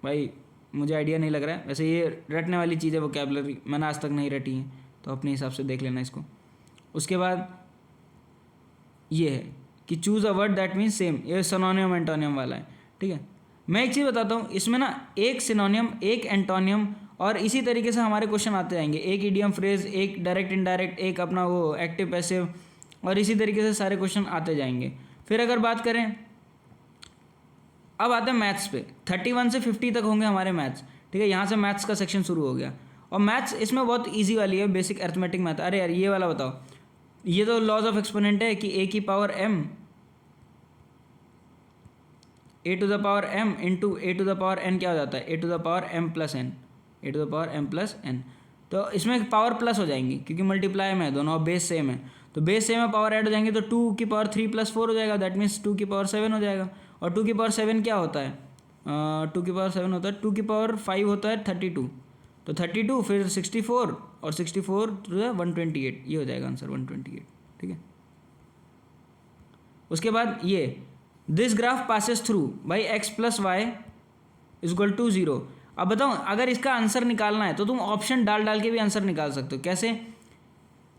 भाई मुझे idea नहीं लग रहा है, वैसे ये रटने वाली चीज़ है, वोकैबुलरी मैंने आज तक नहीं रटी है, तो अपने हिसाब से देख लेना इसको। उसके बाद ये है कि choose a word that means same, ये सिनोनियम एंटोनियम वाला है, ठीक है। मैं एक चीज़ बताता हूँ, इसमें ना एक सिनोनियम एक एंटोनियम और इसी तरीके से हमारे क्वेश्चन आते जाएंगे, एक इडियम फ्रेज, एक डायरेक्ट इनडायरेक्ट, एक अपना वो एक्टिव पैसिव, और इसी तरीके से सारे क्वेश्चन आते जाएंगे। फिर अगर बात करें, अब आते हैं मैथ्स पे, 31 से 50 तक होंगे हमारे मैथ्स, ठीक है। यहाँ से मैथ्स का सेक्शन शुरू हो गया, और मैथ्स इसमें बहुत ईजी वाली है, बेसिक अर्थमेटिक मैथ। अरे यार ये वाला बताओ, ये तो लॉज ऑफ एक्सपोनेंट है कि ए की power m a to the power m into a to the power n क्या हो जाता है, a to the power m plus n, a to the power m plus n। तो इसमें power plus हो जाएंगी क्योंकि मल्टीप्लाई में है दोनों और बेस सेम है, तो बेस सेम है, पावर ऐड हो जाएंगे, तो 2 की पावर 3 + 4 हो जाएगा, दैट मीन्स 2 की पावर 7 हो जाएगा। और 2 की पावर 7 क्या होता है, 2 की पावर 7 होता है, 2 की पावर 5 होता है 32, तो 32 फिर 64 और 64 टू द 128, ये हो जाएगा आंसर 128। ठीक है, उसके बाद ये दिस ग्राफ पासेस थ्रू भाई x + y = 0। अब बताओ अगर इसका आंसर निकालना है तो तुम ऑप्शन डाल डाल के भी आंसर निकाल सकते हो। कैसे,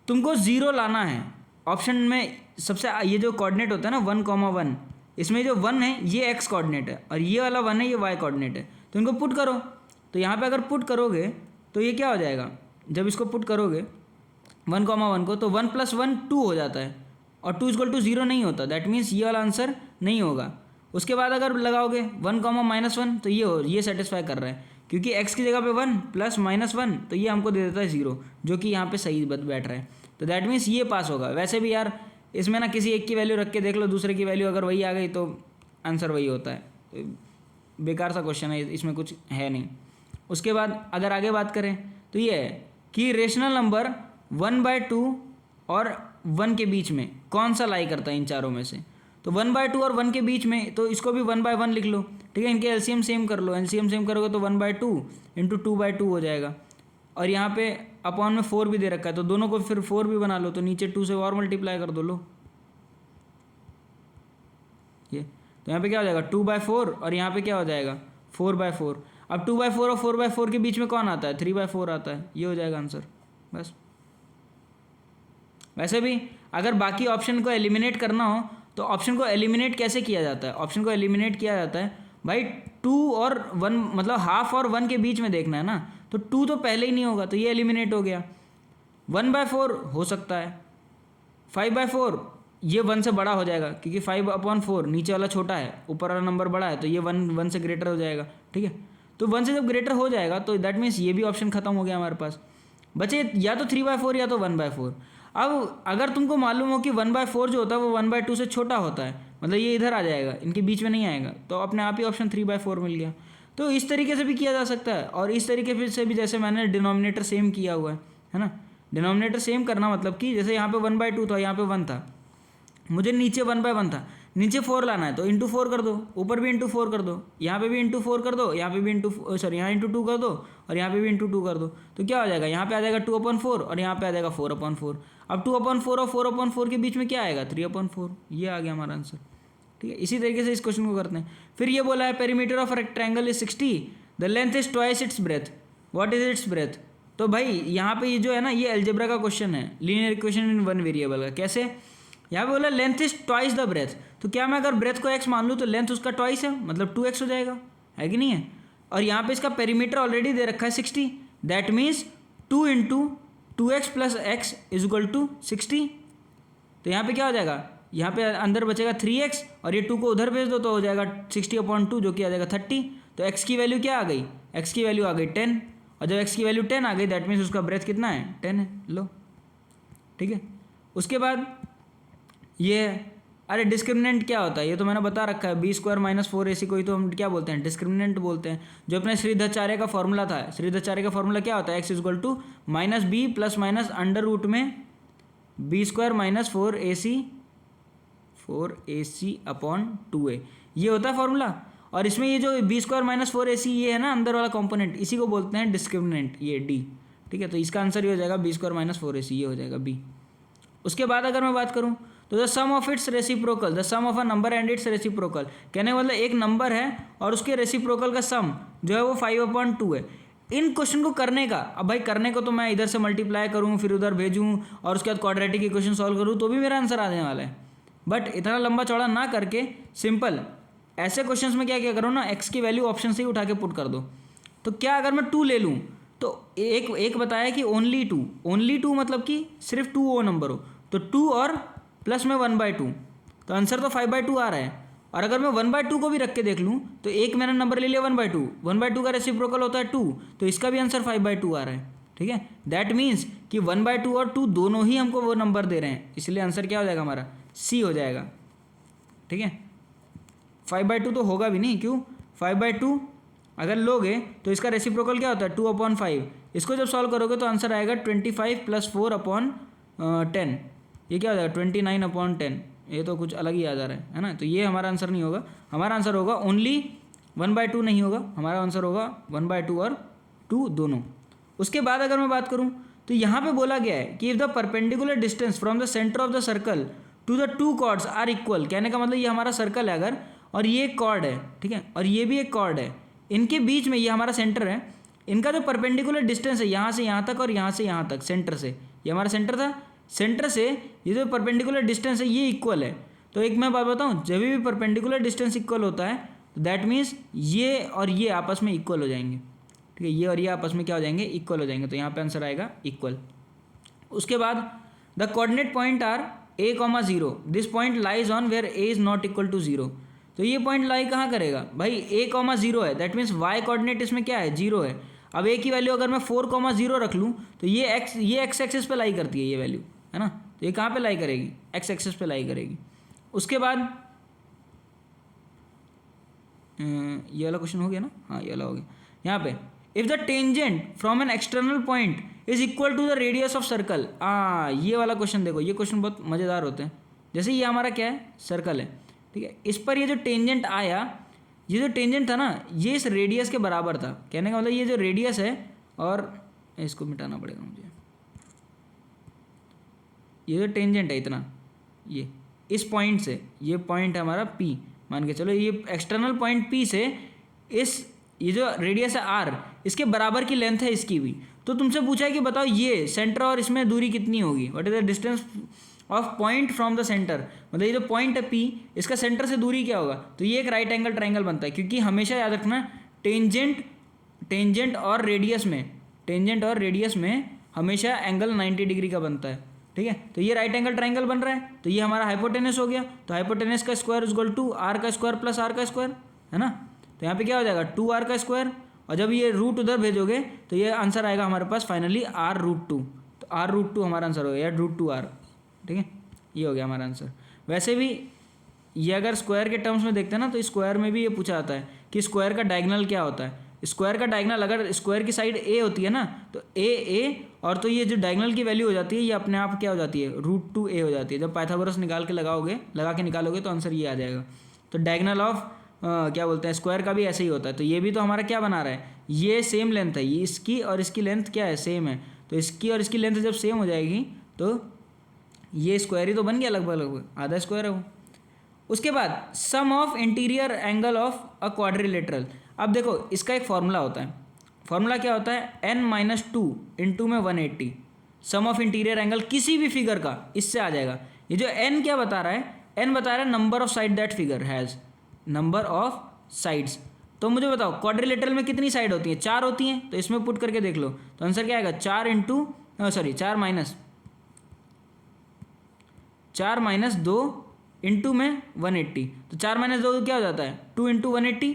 तुमको 0 लाना है ऑप्शन में, सबसे ये जो कोऑर्डिनेट होता है ना 1,1, इसमें जो 1 है ये x कोऑर्डिनेट है और ये वाला 1 है ये y कोऑर्डिनेट है, तो इनको पुट करो। तो यहाँ पे अगर पुट करोगे तो ये क्या हो जाएगा, जब इसको पुट करोगे 1,1 को, तो 1 + 1 2 हो जाता है और 2 = 0 नहीं होता, दैट मीन्स ये वाला आंसर नहीं होगा। उसके बाद अगर लगाओगे 1,-1 तो ये सेटिस्फाई कर रहा है क्योंकि x की जगह पे 1 + -1 तो ये हमको दे देता है 0, जो कि यहाँ पे सही बैठ रहा है, तो दैट मीन्स ये पास होगा। वैसे भी यार इसमें ना किसी एक की वैल्यू रख के देख लो, दूसरे की वैल्यू अगर वही आ गई तो आंसर वही होता है। बेकार सा क्वेश्चन है, इसमें कुछ है नहीं। उसके बाद अगर आगे बात करें तो ये है कि रेशनल नंबर 1/2 और 1 के बीच में कौन सा लाई करता है इन चारों में से, तो 1/2 और 1 के बीच में, तो इसको भी 1/1 लिख लो। ठीक है, इनके एलसीएम सेम कर लो, एलसीएम सेम करोगे तो 1/2 × 2/2 हो जाएगा। और यहाँ पे अपॉन में 4 भी दे रखा है, तो दोनों को फिर 4 भी बना लो, तो नीचे 2 से और मल्टीप्लाई कर दो लो ये, तो यहाँ पे क्या हो जाएगा 2/4 और यहाँ पे क्या हो जाएगा 4/4। अब 2/4 और 4/4 के बीच में कौन आता है, 3/4 आता है, ये हो जाएगा आंसर बस। वैसे भी अगर बाकी ऑप्शन को एलिमिनेट करना हो तो ऑप्शन को एलिमिनेट कैसे किया जाता है, ऑप्शन को एलिमिनेट किया जाता है भाई 2 और 1 मतलब हाफ और 1 के बीच में देखना है ना, तो 2 तो पहले ही नहीं होगा तो ये एलिमिनेट हो गया। 1/4 हो सकता है, 5/4 ये 1 से बड़ा हो जाएगा क्योंकि 5/4 नीचे वाला छोटा है ऊपर वाला नंबर बड़ा है, तो ये 1 से ग्रेटर हो जाएगा। ठीक है, तो 1 से जब ग्रेटर हो जाएगा तो दैट मीन्स ये भी ऑप्शन खत्म हो गया हमारे पास, बचे या तो 3/4 या तो 1/4। अब अगर तुमको मालूम हो कि 1/4 जो होता है वो 1/2 से छोटा होता है, मतलब ये इधर आ जाएगा, इनके बीच में नहीं आएगा, तो अपने आप ही ऑप्शन 3/4 मिल गया। तो इस तरीके से भी किया जा सकता है, और इस तरीके से भी जैसे मैंने डिनोमिनेटर सेम किया हुआ है ना, डिनोमिनेटर सेम करना मतलब कि जैसे यहाँ पे 1/2 था, यहाँ पे 1 था, मुझे नीचे 1/1 था, नीचे 4 लाना है तो इंटू 4 कर दो, ऊपर भी इंटू 4 कर दो, यहाँ पे भी इंटू 4 कर दो, यहाँ पे भी यहाँ इंटू 2 कर दो और यहाँ पे भी इंटू 2 कर दो, तो क्या हो जाएगा, यहाँ पे आ जाएगा 2/4 और यहाँ पे आ जाएगा 4/4। अब 2/4 और 4/4 के बीच में क्या आएगा 3/4, ये आ गया हमारा आंसर। ठीक है, इसी तरीके से इस क्वेश्चन को करते हैं। फिर ये बोला है perimeter of rectangle is 60, the length is twice its breath, what is it's breath. तो भाई यहाँ पे ये जो है ना ये अलजेब्रा का क्वेश्चन है, लीनियर इक्वेशन इन 1 वेरिएबल का। कैसे, यहाँ पे बोला length is twice the breadth, तो क्या मैं अगर ब्रेथ को x मान लूँ तो लेंथ उसका ट्वाइस है, मतलब 2x हो जाएगा, है कि नहीं है। और यहाँ पे इसका पेरीमीटर ऑलरेडी दे रखा है 60, दैट मीन्स 2 × 2x + x = 60। तो यहाँ पे क्या हो जाएगा, यहाँ पे अंदर बचेगा 3x और ये 2 को उधर भेज दो तो हो जाएगा 60/2 जो कि आ जाएगा 30। तो x की वैल्यू क्या आ गई, x की वैल्यू आ गई 10, और जब x की वैल्यू 10 आ गई दैट मीन्स उसका ब्रेथ कितना है 10 है, लो। ठीक है, उसके बाद ये अरे डिस्क्रिमिनेंट क्या होता है ये तो मैंने बता रखा है, b² - 4ac को ही तो हम क्या बोलते हैं, डिस्क्रिमिनेंट बोलते हैं। जो अपने श्रीधराचार्य का फॉर्मूला था, श्रीधराचार्य का फॉर्मूला क्या होता है, x = -b ± अंडर रूट में b² - 4ac/2a, ये होता है फॉर्मूला। और इसमें ये जो b² - 4ac ये है ना अंदर वाला कंपोनेंट, इसी को बोलते हैं डिस्क्रिमिनेंट, ये d। ठीक है, तो इसका आंसर ये हो जाएगा b² - 4ac, ये हो जाएगा b। उसके बाद अगर मैं बात करूं तो the sum of its reciprocal, the sum of a number and its reciprocal, कहने मतलब एक नंबर है और उसके रेसिप्रोकल का सम जो है वो 5/2 है। इन क्वेश्चन को करने का, अब भाई करने को तो मैं इधर से मल्टीप्लाई करूँ फिर उधर भेजूँ और उसके बाद क्वाड्रेटिक इक्वेशन सॉल्व करूँ तो भी मेरा आंसर आने वाला है, बट इतना लंबा चौड़ा ना करके सिंपल ऐसे क्वेश्चंस में क्या करो ना, x की वैल्यू ऑप्शन से ही उठा के पुट कर दो। तो क्या अगर मैं 2 ले लूँ तो एक बताया कि ओनली 2 मतलब कि सिर्फ 2 वो नंबर हो, तो 2 और प्लस में 1/2, तो आंसर तो 5/2 आ रहा है। और अगर मैं 1/2 को भी रख के देख लूँ तो एक मैंने नंबर ले लिया 1/2 का रेसिप्रोकल होता है 2, तो इसका भी आंसर 5/2 आ रहा है। ठीक है, दैट मीन्स कि 1/2 और 2 दोनों ही हमको वो नंबर दे रहे हैं, इसलिए आंसर क्या हो जाएगा हमारा C हो जाएगा। ठीक है, 5/2 तो होगा भी नहीं, क्यों, 5/2 अगर लोगे तो इसका रेसिप्रोकल क्या होता है 2/5। इसको जब सॉल्व करोगे तो आंसर आएगा 25 + 4/10। ये क्या हो जाएगा 29/10। ये तो कुछ अलग ही आ जा रहा है ना। तो ये हमारा आंसर नहीं होगा, हमारा आंसर होगा ओनली 1/2 नहीं होगा, हमारा आंसर होगा 1/2 और 2 दोनों। उसके बाद अगर मैं बात करूँ तो यहाँ पे बोला गया है कि if the perpendicular distance from the centre of the circle to the two chords are equal. कहने का मतलब ये हमारा सर्कल है अगर, और ये एक कॉर्ड है, ठीक है, और ये भी एक कॉर्ड है, इनके बीच में ये हमारा सेंटर है, इनका जो परपेंडिकुलर डिस्टेंस है यहाँ से यहाँ तक और यहाँ से यहाँ तक, सेंटर से, ये हमारा सेंटर था, सेंटर से ये जो परपेंडिकुलर डिस्टेंस है ये इक्वल है। तो एक मैं बात बताऊँ, जब भी परपेंडिकुलर डिस्टेंस इक्वल होता है तो दैट मीन्स ये और ये आपस में इक्वल हो जाएंगे, ठीक है, ये और ये आपस में क्या हो जाएंगे, इक्वल हो जाएंगे। तो यहाँ पे आंसर आएगा इक्वल। उसके बाद the coordinate point are a,0, this point lies on where a is not equal to 0। तो ये पॉइंट लाई कहाँ करेगा भाई, a,0 है, दैट मीन्स y कोऑर्डिनेट इसमें क्या है 0 है। अब a की वैल्यू अगर मैं 4,0 रख लूँ तो ये x एक्सिस पे लाई करती है ये वैल्यू, है ना। तो ये कहाँ पे लाई करेगी, x एक्सिस पे लाई करेगी। उसके बाद ये वाला क्वेश्चन हो गया ना, हाँ ये वाला हो गया। यहाँ पे if the tangent from an external point is equal to the radius of circle. ये वाला क्वेश्चन देखो, ये क्वेश्चन बहुत मज़ेदार होते हैं। जैसे ये हमारा क्या है, सर्कल है, ठीक है, इस पर ये जो टेंजेंट आया, ये जो टेंजेंट था ना ये इस रेडियस के बराबर था। कहने का मतलब ये जो रेडियस है, और इसको मिटाना पड़ेगा मुझे, ये जो टेंजेंट है इतना, ये इस पॉइंट से, ये पॉइंट है हमारा P, मान के चलो ये एक्सटर्नल पॉइंट P से इस ये जो रेडियस है R, इसके बराबर की लेंथ है इसकी भी। तो तुमसे पूछा है कि बताओ ये सेंटर और इसमें दूरी कितनी होगी, what is the distance of point from the centre. मतलब ये जो पॉइंट है P, इसका सेंटर से दूरी क्या होगा। तो ये एक राइट एंगल ट्राइंगल बनता है, क्योंकि हमेशा याद रखना टेंजेंट और रेडियस में हमेशा एंगल 90 डिग्री का बनता है, ठीक है। तो ये राइट एंगल ट्राइंगल बन रहा है, तो ये हमारा हाइपोटेनस हो गया। तो हाइपोटेनस का स्क्वायर इक्वल टू r का स्क्वायर प्लस r का स्क्वायर, है ना। तो यहाँ पे क्या हो जाएगा 2r का स्क्वायर, और जब ये रूट उधर भेजोगे तो ये आंसर आएगा हमारे पास फाइनली r√2। तो r√2 हमारा आंसर हो गया, या √2r, ठीक है, ये हो गया हमारा आंसर। वैसे भी ये अगर स्क्वायर के टर्म्स में देखते हैं ना, तो स्क्वायर में भी ये पूछा जाता है कि स्क्वायर का डायगोनल क्या होता है। स्क्वायर का डायगोनल अगर स्क्वायर की साइड a होती है ना, तो a और तो ये जो डायगोनल की वैल्यू हो जाती है ये अपने आप क्या हो जाती है √2a हो जाती है। जब पाइथागोरस लगा के निकालोगे तो आंसर ये आ जाएगा। तो डायगोनल ऑफ क्या बोलते हैं स्क्वायर का भी ऐसे ही होता है। तो ये भी तो हमारा क्या बना रहा है, ये सेम लेंथ है, ये इसकी और इसकी लेंथ क्या है, सेम है। तो इसकी और इसकी लेंथ जब सेम हो जाएगी तो ये स्क्वायर ही तो बन गया, लगभग आधा स्क्वायर है वो। उसके बाद sum of interior angle of a quadrilateral. अब देखो इसका एक फॉर्मूला होता है, फॉर्मूला क्या होता है n-2 इंटू में 180। सम ऑफ इंटीरियर एंगल किसी भी फिगर का इससे आ जाएगा। ये जो n क्या बता रहा है, n बता रहा है number of side that figure has, number of sides. तो मुझे बताओ क्वाड्रिलेटरल में कितनी साइड होती हैं, 4 होती हैं। तो इसमें पुट करके देख लो, तो आंसर क्या आएगा 4 माइनस 2 इंटू में 180। तो 4 माइनस 2 क्या हो जाता है 2 इंटू 180।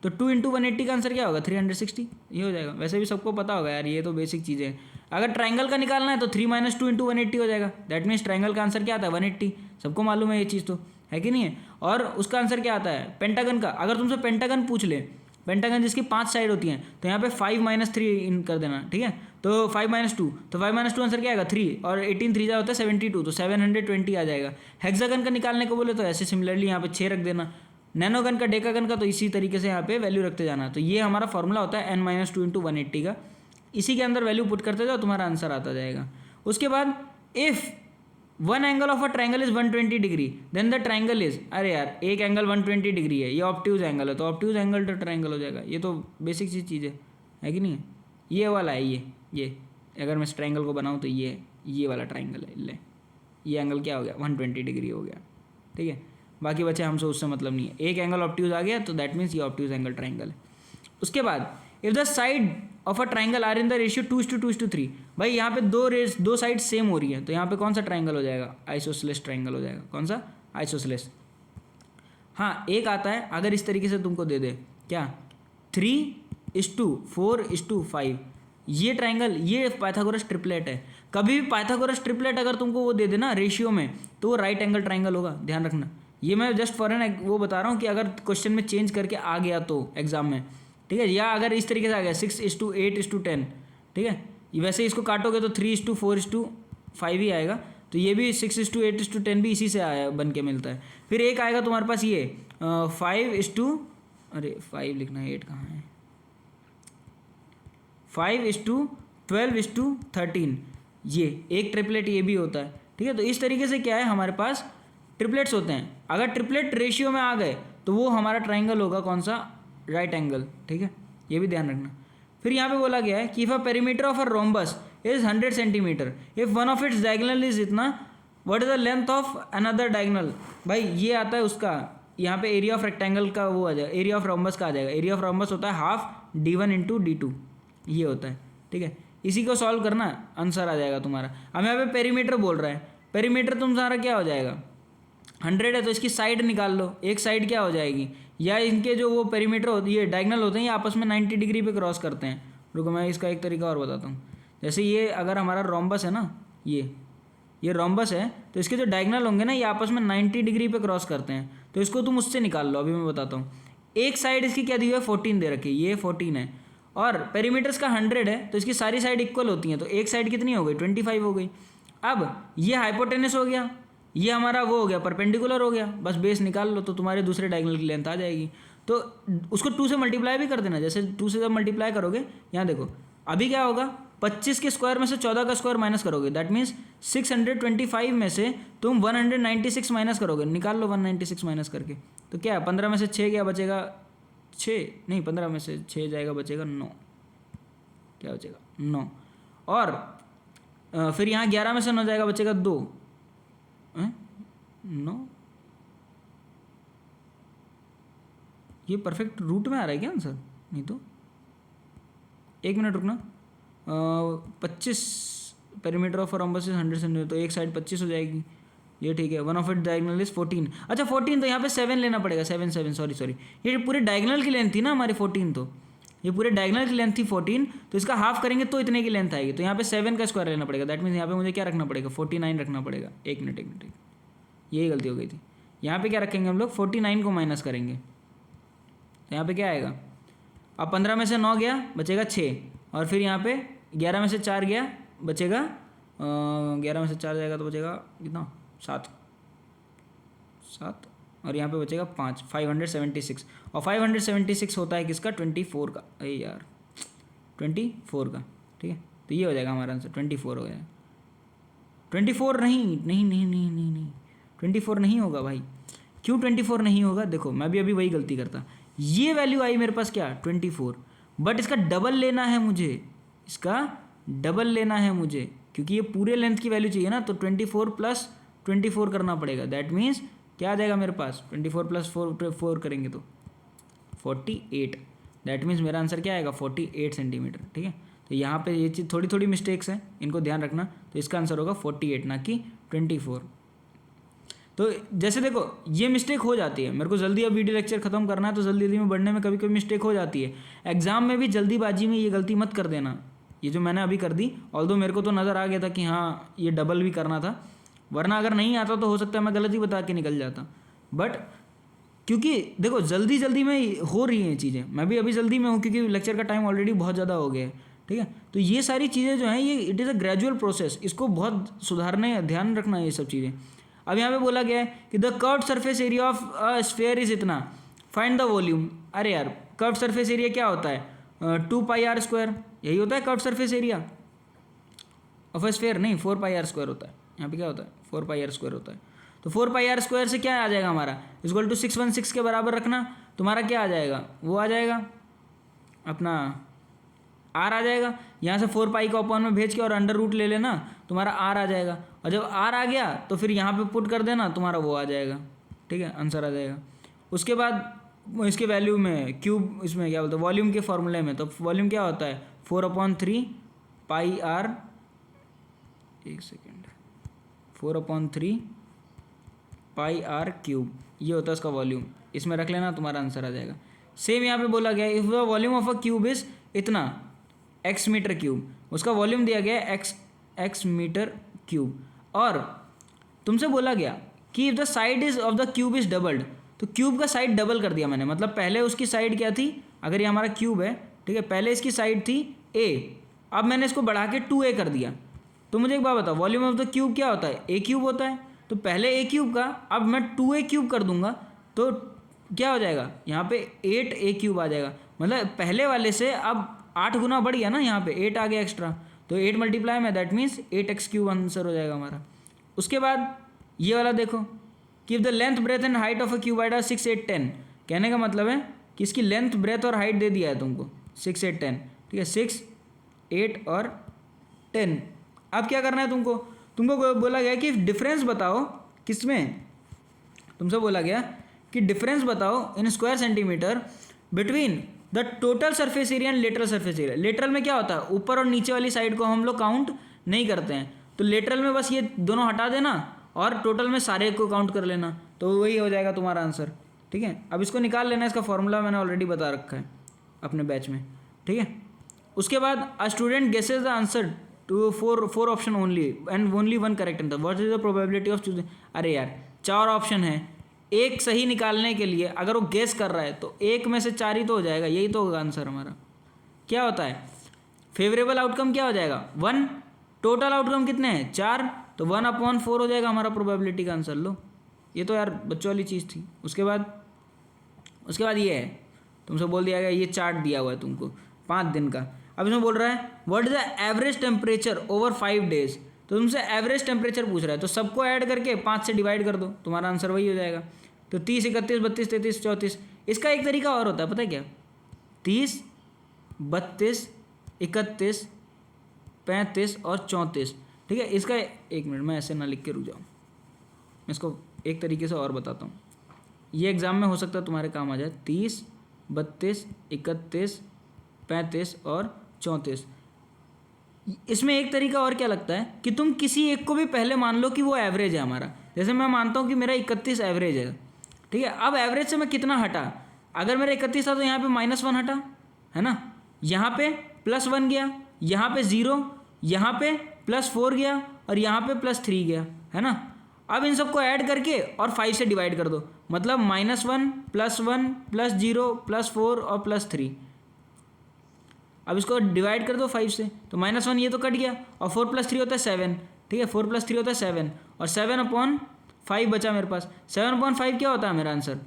तो 2 इंटू 180 का आंसर क्या होगा 360, ये हो जाएगा। वैसे भी सबको पता होगा यार, ये तो बेसिक चीज़ें हैं। अगर ट्राइंगल का निकालना है तो 3 माइनस 2 इंटू 180 हो जाएगा। दैट मीन्स ट्राइंगल का आंसर क्या आता है 180, सबको मालूम है ये चीज़ तो, है कि नहीं है। और उसका आंसर क्या आता है पेंटागन का, अगर तुमसे पेंटागन पूछ ले, पेंटागन जिसकी 5 साइड होती हैं, तो यहाँ पे 5 माइनस 3 इन कर देना, ठीक है। तो 5 माइनस 2, तो 5 माइनस 2 आंसर क्या आएगा 3, और 18 3 जा होता है 72, तो 720 आ जाएगा। हेक्सागन का निकालने को बोले तो ऐसे सिमिलरली यहाँ पे 6 रख देना। नैनोगन का, डेकागन का, तो इसी तरीके से यहाँ पे वैल्यू रखते जाना। तो ये हमारा फॉर्मूला होता है n-2 इंटू 180 का। इसी के अंदर वैल्यू पुट करते जाओ, तुम्हारा आंसर आता जाएगा। उसके बाद if one angle of a triangle is 120 degree then the triangle is, अरे यार एक एंगल 120 डिग्री है, ये ऑब्ट्यूज एंगल है, तो ऑब्ट्यूज एंगल तो ट्राइंगल हो जाएगा। ये तो बेसिक सी चीज़ है कि नहीं। ये वाला है, ये अगर मैं इस ट्राइंगल को बनाऊँ तो ये वाला ट्राइंगल है, ले ये एंगल क्या हो गया 120 डिग्री हो गया, ठीक है। बाकी बच्चे हमसे उससे मतलब नहीं है, एक एंगल ऑब्ट्यूज आ गया तो दैट मीन्स ये ऑब्ट्यूज एंगल ट्राइंगल है। उसके बाद if the side of a triangle are in the ratio 2:2:3, भाई यहाँ पे दो साइड सेम हो रही है, तो यहाँ पे कौन सा ट्राइंगल हो जाएगा आइसोसेलेस ट्राइंगल हो जाएगा। कौन सा आइसोसेलेस। हाँ एक आता है अगर इस तरीके से तुमको दे दे क्या 3:4:5, ये ट्राइंगल, ये पाइथागोरस ट्रिपलेट है। कभी भी पाइथागोरस ट्रिपलेट अगर तुमको वो दे देना रेशियो में, तो वो राइट एंगल ट्राइंगल होगा, ध्यान रखना। ये मैं जस्ट फॉर एन वो बता रहा हूँ कि अगर क्वेश्चन में चेंज करके आ गया तो एग्जाम में, ठीक है, या अगर इस तरीके से आ गया 6:8:10, ठीक है, वैसे इसको काटोगे तो 3:4:5 ही आएगा, तो ये भी 6:8:10 भी इसी से आया बन के मिलता है। फिर एक आएगा तुम्हारे पास ये 5 लिखना है, 8 कहाँ है, 5:12:13, ये एक ट्रिपलेट ये भी होता है, ठीक है। तो इस तरीके से क्या है, हमारे पास ट्रिपलेट्स होते हैं। अगर ट्रिपलेट रेशियो में आ गए तो वो हमारा ट्राइंगल होगा कौन सा, राइट एंगल, ठीक है, ये भी ध्यान रखना। फिर यहाँ पे बोला गया है कि if a perimeter of a rhombus is 100 centimetre, if one of its diagonal is इतना, what is the length of another diagonal. भाई ये आता है उसका, यहाँ पे एरिया ऑफ रेक्टेंगल का वो आ जाएगा, एरिया ऑफ रोम्बस का आ जाएगा। एरिया ऑफ रोम्बस होता है हाफ d1 × d2, ये होता है, ठीक है। इसी को सॉल्व करना, आंसर आ जाएगा तुम्हारा। अब यहाँ पे पेरीमीटर बोल रहा है, पेरीमीटर तुम्हारा क्या हो जाएगा, 100 है तो इसकी साइड निकाल लो, एक साइड क्या हो जाएगी, या इनके जो वो पेरीमीटर होती है डायगोनल होते हैं ये आपस में 90 डिग्री पे क्रॉस करते हैं। रुको मैं इसका एक तरीका और बताता हूँ। जैसे ये अगर हमारा रोम्बस है ना, ये रोम्बस है, तो इसके जो डायगोनल होंगे ना ये आपस में 90 डिग्री पे क्रॉस करते हैं, तो इसको तुम उससे निकाल लो। अभी मैं बताता हूँ। एक साइड इसकी क्या दी हुई है, 14 दे रखी है, ये 14 है, और पेरीमीटर्स का 100 है, तो इसकी सारी साइड इक्वल होती हैं, तो एक साइड कितनी हो गई, 25 हो गई। अब ये हाइपोटेनस हो गया, ये हमारा वो हो गया परपेंडिकुलर हो गया, बस बेस निकाल लो तो तुम्हारे दूसरे डायगोनल की लेंथ आ जाएगी। तो उसको 2 से मल्टीप्लाई भी कर देना, जैसे 2 से जब मल्टीप्लाई करोगे, यहाँ देखो अभी क्या होगा, 25 के स्क्वायर में से 14 का स्क्वायर माइनस करोगे, दैट मीन्स 625 में से तुम 196 माइनस करोगे, निकाल लो 196 माइनस करके, तो क्या 15 में से 6 क्या बचेगा, 6 नहीं 15 में से 6 जाएगा, बचेगा 9, क्या बचेगा 9, और फिर यहाँ 11 में से 9 जाएगा, बचेगा 2, 9, ये परफेक्ट रूट में आ रहा है क्या आंसर, नहीं तो एक मिनट रुकना। 25 perimeter of rhombus is 100 centimetre, तो एक साइड 25 हो जाएगी, ये ठीक है। One of it diagonal is 14, अच्छा 14, तो यहाँ पे 7 लेना पड़ेगा, 7 सॉरी, ये पूरे डायगोनल की लेंथ थी ना हमारी 14, तो ये पूरे डायगोनल की लेंथ थी 14, तो इसका हाफ करेंगे तो इतने की लेंथ आएगी, तो यहाँ पे 7 का स्क्वायर लेना पड़ेगा, दैट मीन्स यहाँ पे मुझे क्या रखना पड़ेगा, 49 रखना पड़ेगा। एक मिनट, यही गलती हो गई थी। यहाँ पे क्या रखेंगे हम लोग, 49 को माइनस करेंगे, तो यहाँ पे क्या आएगा, अब 15 में से 9 गया, बचेगा 6, और फिर यहाँ पे 11 में से 4 गया, बचेगा 11 में से 4 जाएगा तो बचेगा कितना, 7, और यहाँ पे बचेगा 5, 576, और 576 होता है किसका, 24 का, अरे यार 24 का, ठीक है। तो ये हो जाएगा हमारा आंसर, 24 हो जाएगा। 24 नहीं 24 नहीं होगा भाई, क्यों 24 नहीं होगा, देखो मैं भी अभी वही गलती करता, ये वैल्यू आई मेरे पास क्या 24, बट इसका डबल लेना है मुझे, इसका डबल लेना है मुझे, क्योंकि ये पूरे लेंथ की वैल्यू चाहिए ना, तो 24 + 24 करना पड़ेगा, दैट मीन्स क्या आ जाएगा मेरे पास, 24 + 4 करेंगे तो 48, दैट मीन्स मेरा आंसर क्या आएगा 48 सेंटीमीटर, ठीक है। तो यहाँ पे ये चीज़ थोड़ी थोड़ी मिस्टेक्स हैं, इनको ध्यान रखना, तो इसका आंसर होगा 48 ना कि 24। तो जैसे देखो ये मिस्टेक हो जाती है, मेरे को जल्दी अब वीडियो लेक्चर खत्म करना है, तो जल्दी में बढ़ने में कभी कभी मिस्टेक हो जाती है। एग्जाम में भी जल्दीबाजी में ये गलती मत कर देना, ये जो मैंने अभी कर दी, ऑल्दो मेरे को तो नज़र आ गया था कि हाँ ये डबल भी करना था, वरना अगर नहीं आता तो हो सकता है मैं गलत ही बता के निकल जाता। बट क्योंकि देखो जल्दी में हो रही हैं चीज़ें, मैं भी अभी जल्दी में हूँ क्योंकि लेक्चर का टाइम ऑलरेडी बहुत ज़्यादा हो गया है, ठीक है। तो ये सारी चीज़ें जो हैं ये it is a gradual process, इसको बहुत सुधारने ध्यान रखना है ये सब चीज़ें। अब यहाँ पे बोला गया है कि the curved surface area of a sphere is इतना, फाइंड द वॉल्यूम। अरे यार कर्व्ड सरफेस एरिया क्या होता है, 2πr², यही होता है curved surface area of a sphere, नहीं 4πr² होता है, यहाँ पे क्या होता है 4πr² होता है। तो 4πr² से क्या आ जाएगा हमारा, इक्वल टू 616 के बराबर रखना, तुम्हारा क्या आ जाएगा, वो आ जाएगा अपना आर आ जाएगा, यहाँ से 4π का अपॉन में भेज के और अंडर रूट ले लेना, तुम्हारा आर आ जाएगा, और जब आर आ गया तो फिर यहाँ पे पुट कर देना, तुम्हारा वो आ जाएगा, ठीक है, आंसर आ जाएगा। उसके बाद इसके वैल्यू में क्यूब, इसमें क्या बोलते हैं वॉल्यूम के फॉर्मूले में, तो वॉल्यूम क्या होता है 4/3πr, एक सेकेंड, 4/3πr³, ये होता है उसका वॉल्यूम, इसमें रख लेना, तुम्हारा आंसर आ जाएगा। सेम यहाँ पे बोला गया if the volume of a cube is इतना x मीटर क्यूब, उसका वॉल्यूम दिया गया है x मीटर क्यूब, और तुमसे बोला गया कि if the side is of the cube is doubled, तो क्यूब का साइड डबल कर दिया मैंने, मतलब पहले उसकी साइड क्या थी, अगर ये हमारा क्यूब है, ठीक है, पहले इसकी साइड थी a, अब मैंने इसको बढ़ा के 2a कर दिया। तो मुझे एक बात बताओ, वॉल्यूम ऑफ द क्यूब क्या होता है, a क्यूब होता है, तो पहले a क्यूब का अब मैं 2a क्यूब कर दूंगा तो क्या हो जाएगा, यहाँ पे 8a क्यूब आ जाएगा, मतलब पहले वाले से अब 8 गुना बढ़ गया ना, यहाँ पे 8 आ गया एक्स्ट्रा, तो 8 मल्टीप्लाई में that means 8x cube answer हो जाएगा हमारा। उसके बाद ये वाला देखो कि the length breadth and height of a cuboid are 6 8 10, कहने का मतलब है कि इसकी लेंथ ब्रेथ और हाइट दे दिया है तुमको 6 8 10, ठीक है, 6 8 और 10। अब क्या करना है तुमको बोला गया कि डिफरेंस बताओ, किसमें तुमसे बोला गया कि डिफरेंस बताओ in square centimetre between the total surface area and lateral surface area. Lateral में क्या होता है, ऊपर और नीचे वाली साइड को हम लोग काउंट नहीं करते हैं, तो लेटरल में बस ये दोनों हटा देना और टोटल में सारे को काउंट कर लेना, तो वही हो जाएगा तुम्हारा आंसर, ठीक है। अब इसको निकाल लेना, इसका फॉर्मूला मैंने ऑलरेडी बता रखा है अपने बैच में, ठीक है। उसके बाद a student guesses the answer to four option only and only one correct answer, what is the probability of choosing. अरे यार 4 ऑप्शन है, एक सही निकालने के लिए अगर वो गेस कर रहा है तो एक में से 4 ही तो हो जाएगा, यही तो होगा आंसर हमारा। क्या होता है फेवरेबल आउटकम, क्या हो जाएगा 1, टोटल आउटकम कितने हैं 4, तो 1/4 हो जाएगा हमारा प्रोबेबिलिटी का आंसर। लो ये तो यार बच्चों वाली चीज़ थी। उसके बाद ये है, तुमसे बोल दिया गया, ये चार्ट दिया हुआ है तुमको 5 दिन का। अब इसमें बोल रहा है what is the average temperature over 5 days, तो तुमसे एवरेज टेम्परेचर पूछ रहा है, तो सबको ऐड करके 5 से डिवाइड कर दो, तुम्हारा आंसर वही हो जाएगा। तो 30 31 32 33 34, इसका एक तरीका और होता है, पता है क्या, 30 32 31 35 और 34, ठीक है। इसका एक मिनट, मैं ऐसे ना लिख के रुक जाऊँ, मैं इसको एक तरीके से और बताता हूँ, ये एग्ज़ाम में हो सकता है तुम्हारे काम आ जाए। 30 32 31 35 और 34, इसमें एक तरीका और क्या लगता है कि तुम किसी एक को भी पहले मान लो कि वो एवरेज है हमारा। जैसे मैं मानता हूँ कि मेरा 31 एवरेज है, ठीक है। अब एवरेज से मैं कितना हटा, अगर मेरा 31 था तो यहाँ पे -1 हटा, है ना, यहाँ पे +1 गया, यहाँ पे 0, यहाँ पे +4 गया और यहाँ पे +3 गया, है ना। अब इन सबको ऐड करके और 5 से डिवाइड कर दो, मतलब -1 +1 +0 +4 और +3। अब इसको डिवाइड कर दो 5 से, तो -1 ये तो कट गया, और 4 + 3 होता है 7, ठीक है, 4 + 3 होता है 7, और 7/5 बचा मेरे पास। 7/5 क्या होता है मेरा आंसर,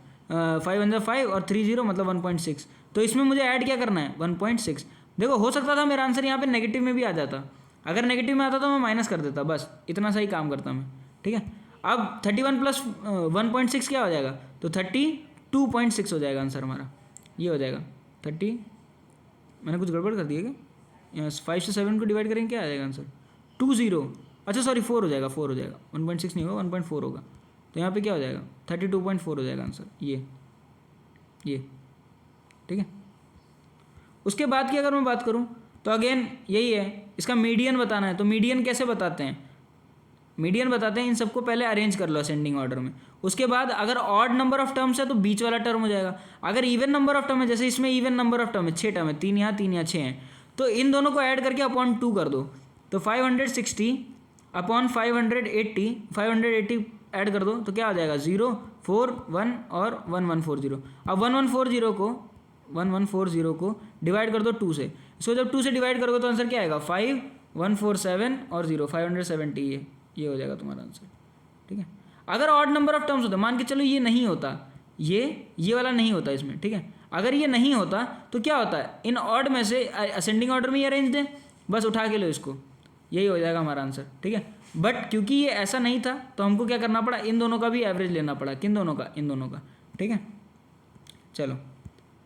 5 1 5 और 3 0 मतलब 1.6। तो इसमें मुझे ऐड क्या करना है 1.6। देखो हो सकता था मेरा आंसर यहाँ पे नेगेटिव में भी आ जाता, अगर नेगेटिव में आता तो मैं माइनस कर देता, बस इतना सा ही काम करता मैं, ठीक है। अब 31 + 1.6 क्या हो जाएगा, तो 32.6 हो जाएगा आंसर हमारा, ये हो जाएगा 30। मैंने कुछ गड़बड़ कर दिया क्या, यहाँ 5 से 7 को डिवाइड करेंगे क्या आ जाएगा आंसर 20, अच्छा सॉरी 4 हो जाएगा, 4 हो जाएगा, 1.6 नहीं होगा 1.4 होगा, तो यहाँ पे क्या हो जाएगा 32.4 हो जाएगा आंसर, ये ठीक है। उसके बाद की अगर मैं बात करूँ तो अगेन यही है, इसका मीडियन बताना है, तो मीडियन कैसे बताते हैं, मीडियन बताते हैं इन सबको पहले अरेंज कर लो असेंडिंग ऑर्डर में। उसके बाद अगर ऑड नंबर ऑफ टर्म्स है तो बीच वाला टर्म हो जाएगा, अगर इवन नंबर ऑफ टर्म है, जैसे इसमें इवन नंबर ऑफ टर्म है 6 टर्म है, 3 यहाँ 3 यहाँ 6 हैं, तो इन दोनों को ऐड करके अपॉन 2 कर दो, तो 560 अपॉन 580 ऐड कर दो तो क्या हो जाएगा 0 4 1 और 1140। अब 1140 को डिवाइड कर दो 2 से, इसको जब 2 से डिवाइड करोगे तो आंसर क्या आएगा 5 147 और 0 570, ये हो जाएगा तुम्हारा आंसर, ठीक है। अगर ऑड नंबर ऑफ टर्म्स होता, मान के चलो ये नहीं होता, ये वाला नहीं होता इसमें, ठीक है, अगर ये नहीं होता तो क्या होता है, इन ऑड में से असेंडिंग ऑर्डर में ये अरेंज दें, बस उठा के लो इसको, यही हो जाएगा हमारा आंसर, ठीक है। बट क्योंकि ये ऐसा नहीं था तो हमको क्या करना पड़ा, इन दोनों का भी एवरेज लेना पड़ा, किन दोनों का, इन दोनों का, ठीक है। चलो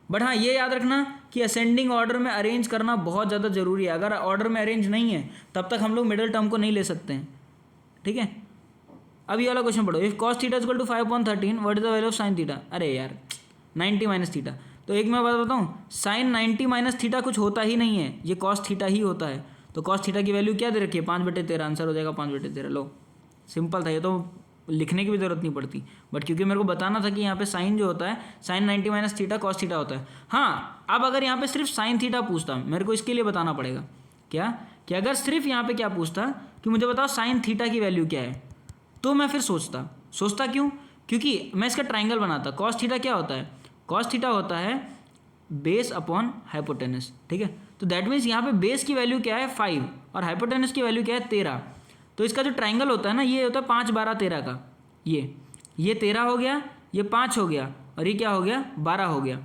बट हाँ ये याद रखना कि असेंडिंग ऑर्डर में अरेंज करना बहुत ज़्यादा ज़रूरी है, अगर ऑर्डर में अरेंज नहीं है तब तक हम लोग मिडिल टर्म को नहीं ले सकते हैं, ठीक है। अब ये वाला क्वेश्चन पढ़ो, if cos theta equal to 5/13 what is the value of sin theta. अरे यार 90 माइनस थीटा, तो एक मैं बात बताऊँ, sin 90 माइनस थीटा कुछ होता ही नहीं है, ये cos थीटा ही होता है। तो cos थीटा की वैल्यू क्या दे रखी है 5/13, आंसर हो जाएगा 5/13। लो सिंपल था, ये तो लिखने की भी ज़रूरत नहीं पड़ती, बट क्योंकि मेरे को बताना था कि यहाँ पे साइन जो होता है sin 90 minus theta cos theta होता है। हाँ अब अगर यहाँ पे सिर्फ sin थीटा पूछता, मेरे को इसके लिए बताना पड़ेगा क्या, कि अगर सिर्फ यहाँ पे क्या पूछता कि मुझे बताओ sin थीटा की वैल्यू क्या है, तो मैं फिर सोचता क्यों, क्योंकि मैं इसका ट्राइंगल बनाता, कॉस थीटा क्या होता है, कॉस थीटा होता है बेस अपॉन हाइपोटेनस, ठीक है। तो दैट मीन्स यहाँ पे बेस की वैल्यू क्या है 5 और हाइपोटेनस की वैल्यू क्या है 13। तो इसका जो ट्राइंगल होता है ना ये होता है 5 12 13 का, ये 13 हो गया, ये 5 हो गया और ये क्या हो गया 12 हो गया।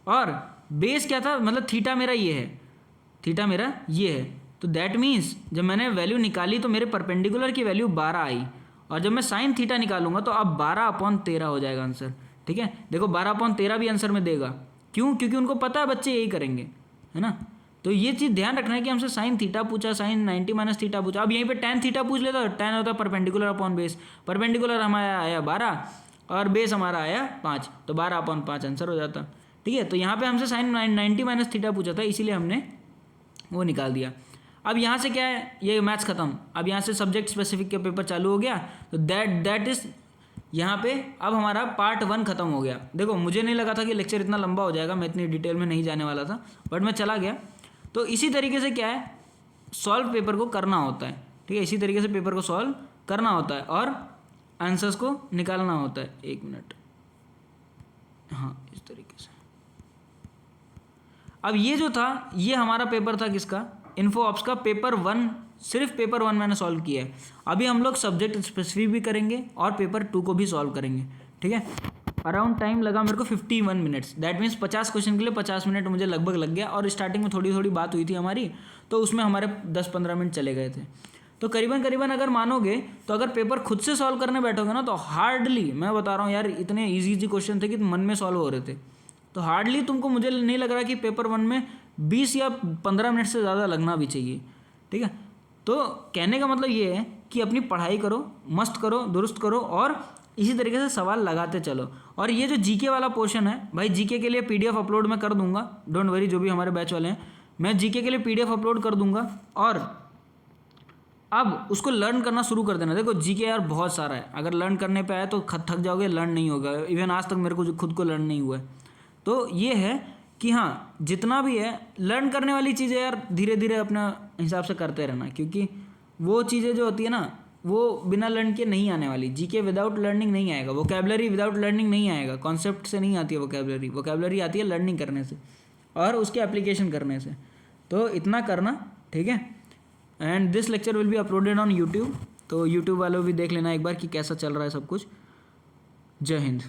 और बेस क्या था, मतलब थीटा मेरा ये है, थीटा मेरा ये है। तो दैट मीन्स जब मैंने वैल्यू निकाली तो मेरे परपेंडिकुलर की वैल्यू 12 आई, और जब मैं साइन थीटा निकालूंगा तो अब 12/13 हो जाएगा आंसर, ठीक है। देखो 12/13 भी आंसर में देगा, क्यों, क्योंकि उनको पता है बच्चे यही करेंगे, है ना। तो ये चीज़ ध्यान रखना है कि हमसे साइन थीटा पूछा, साइन 90 माइनस थीटा पूछा। अब यहीं पे टैन थीटा पूछ लेता, टैन होता है परपेंडिकुलर अपॉन बेस, परपेंडिकुलर हमारा आया 12 और बेस हमारा आया 5, तो 12/5 आंसर हो जाता, ठीक है। तो यहाँ पे हमसे साइन 90 माइनस थीटा पूछा था, इसीलिए हमने वो निकाल दिया। अब यहाँ से क्या है, ये मैथ्स खत्म, अब यहाँ से सब्जेक्ट स्पेसिफिक के पेपर चालू हो गया। तो दैट इज यहाँ पे अब हमारा पार्ट 1 खत्म हो गया। देखो मुझे नहीं लगा था कि लेक्चर इतना लंबा हो जाएगा, मैं इतनी डिटेल में नहीं जाने वाला था, बट मैं चला गया। तो इसी तरीके से क्या है, सॉल्व पेपर को करना होता है, ठीक है। इसी तरीके से पेपर को सॉल्व करना होता है और आंसर्स को निकालना होता है। 1 मिनट, हाँ इस तरीके से। अब ये जो था ये हमारा पेपर था किसका, इन्फो ऑप्स का, पेपर 1, सिर्फ पेपर 1 मैंने सॉल्व किया है। अभी हम लोग सब्जेक्ट स्पेसिफिक भी करेंगे और पेपर 2 को भी सॉल्व करेंगे, ठीक है। अराउंड टाइम लगा मेरे को 51 मिनट्स, दैट मीन्स 50 क्वेश्चन के लिए 50 मिनट मुझे लगभग लग गया। और स्टार्टिंग में थोड़ी थोड़ी बात हुई थी हमारी, तो उसमें हमारे 10-15 मिनट चले गए थे। तो करीबन अगर मानोगे तो अगर पेपर खुद से सॉल्व करने बैठोगे ना तो हार्डली, मैं बता रहा हूँ यार, इतने ईजी क्वेश्चन थे कि मन में सॉल्व हो रहे थे। तो हार्डली तुमको, मुझे नहीं लग रहा कि पेपर 1 में 20 या 15 मिनट से ज़्यादा लगना भी चाहिए, ठीक है। तो कहने का मतलब ये है कि अपनी पढ़ाई करो, मस्त करो, दुरुस्त करो और इसी तरीके से सवाल लगाते चलो। और ये जो जीके वाला पोर्शन है भाई, जीके के लिए पीडीएफ अपलोड मैं कर दूंगा, डोंट वरी, जो भी हमारे बैच वाले हैं, मैं जीके के लिए पीडीएफ अपलोड कर दूंगा। और अब उसको लर्न करना शुरू कर देना। देखो जीके यार बहुत सारा है, अगर लर्न करने पे आए तो थक जाओगे, लर्न नहीं होगा। इवन आज तक मेरे को खुद को लर्न नहीं हुआ है। तो ये है कि हाँ, जितना भी है लर्न करने वाली चीज़ें यार धीरे धीरे अपना हिसाब से करते रहना, क्योंकि वो चीज़ें जो होती है ना वो बिना लर्न के नहीं आने वाली। जीके विदाउट लर्निंग नहीं आएगा, वोकैबुलरी विदाउट लर्निंग नहीं आएगा, कॉन्सेप्ट से नहीं आती है वोकैबुलरी, वोकैबुलरी आती है लर्निंग करने से और उसके एप्लीकेशन करने से। तो इतना करना, ठीक है। And this lecture will be uploaded on YouTube, तो यूट्यूब वालों भी देख लेना एक बार कि कैसा चल रहा है सब कुछ। जय हिंद।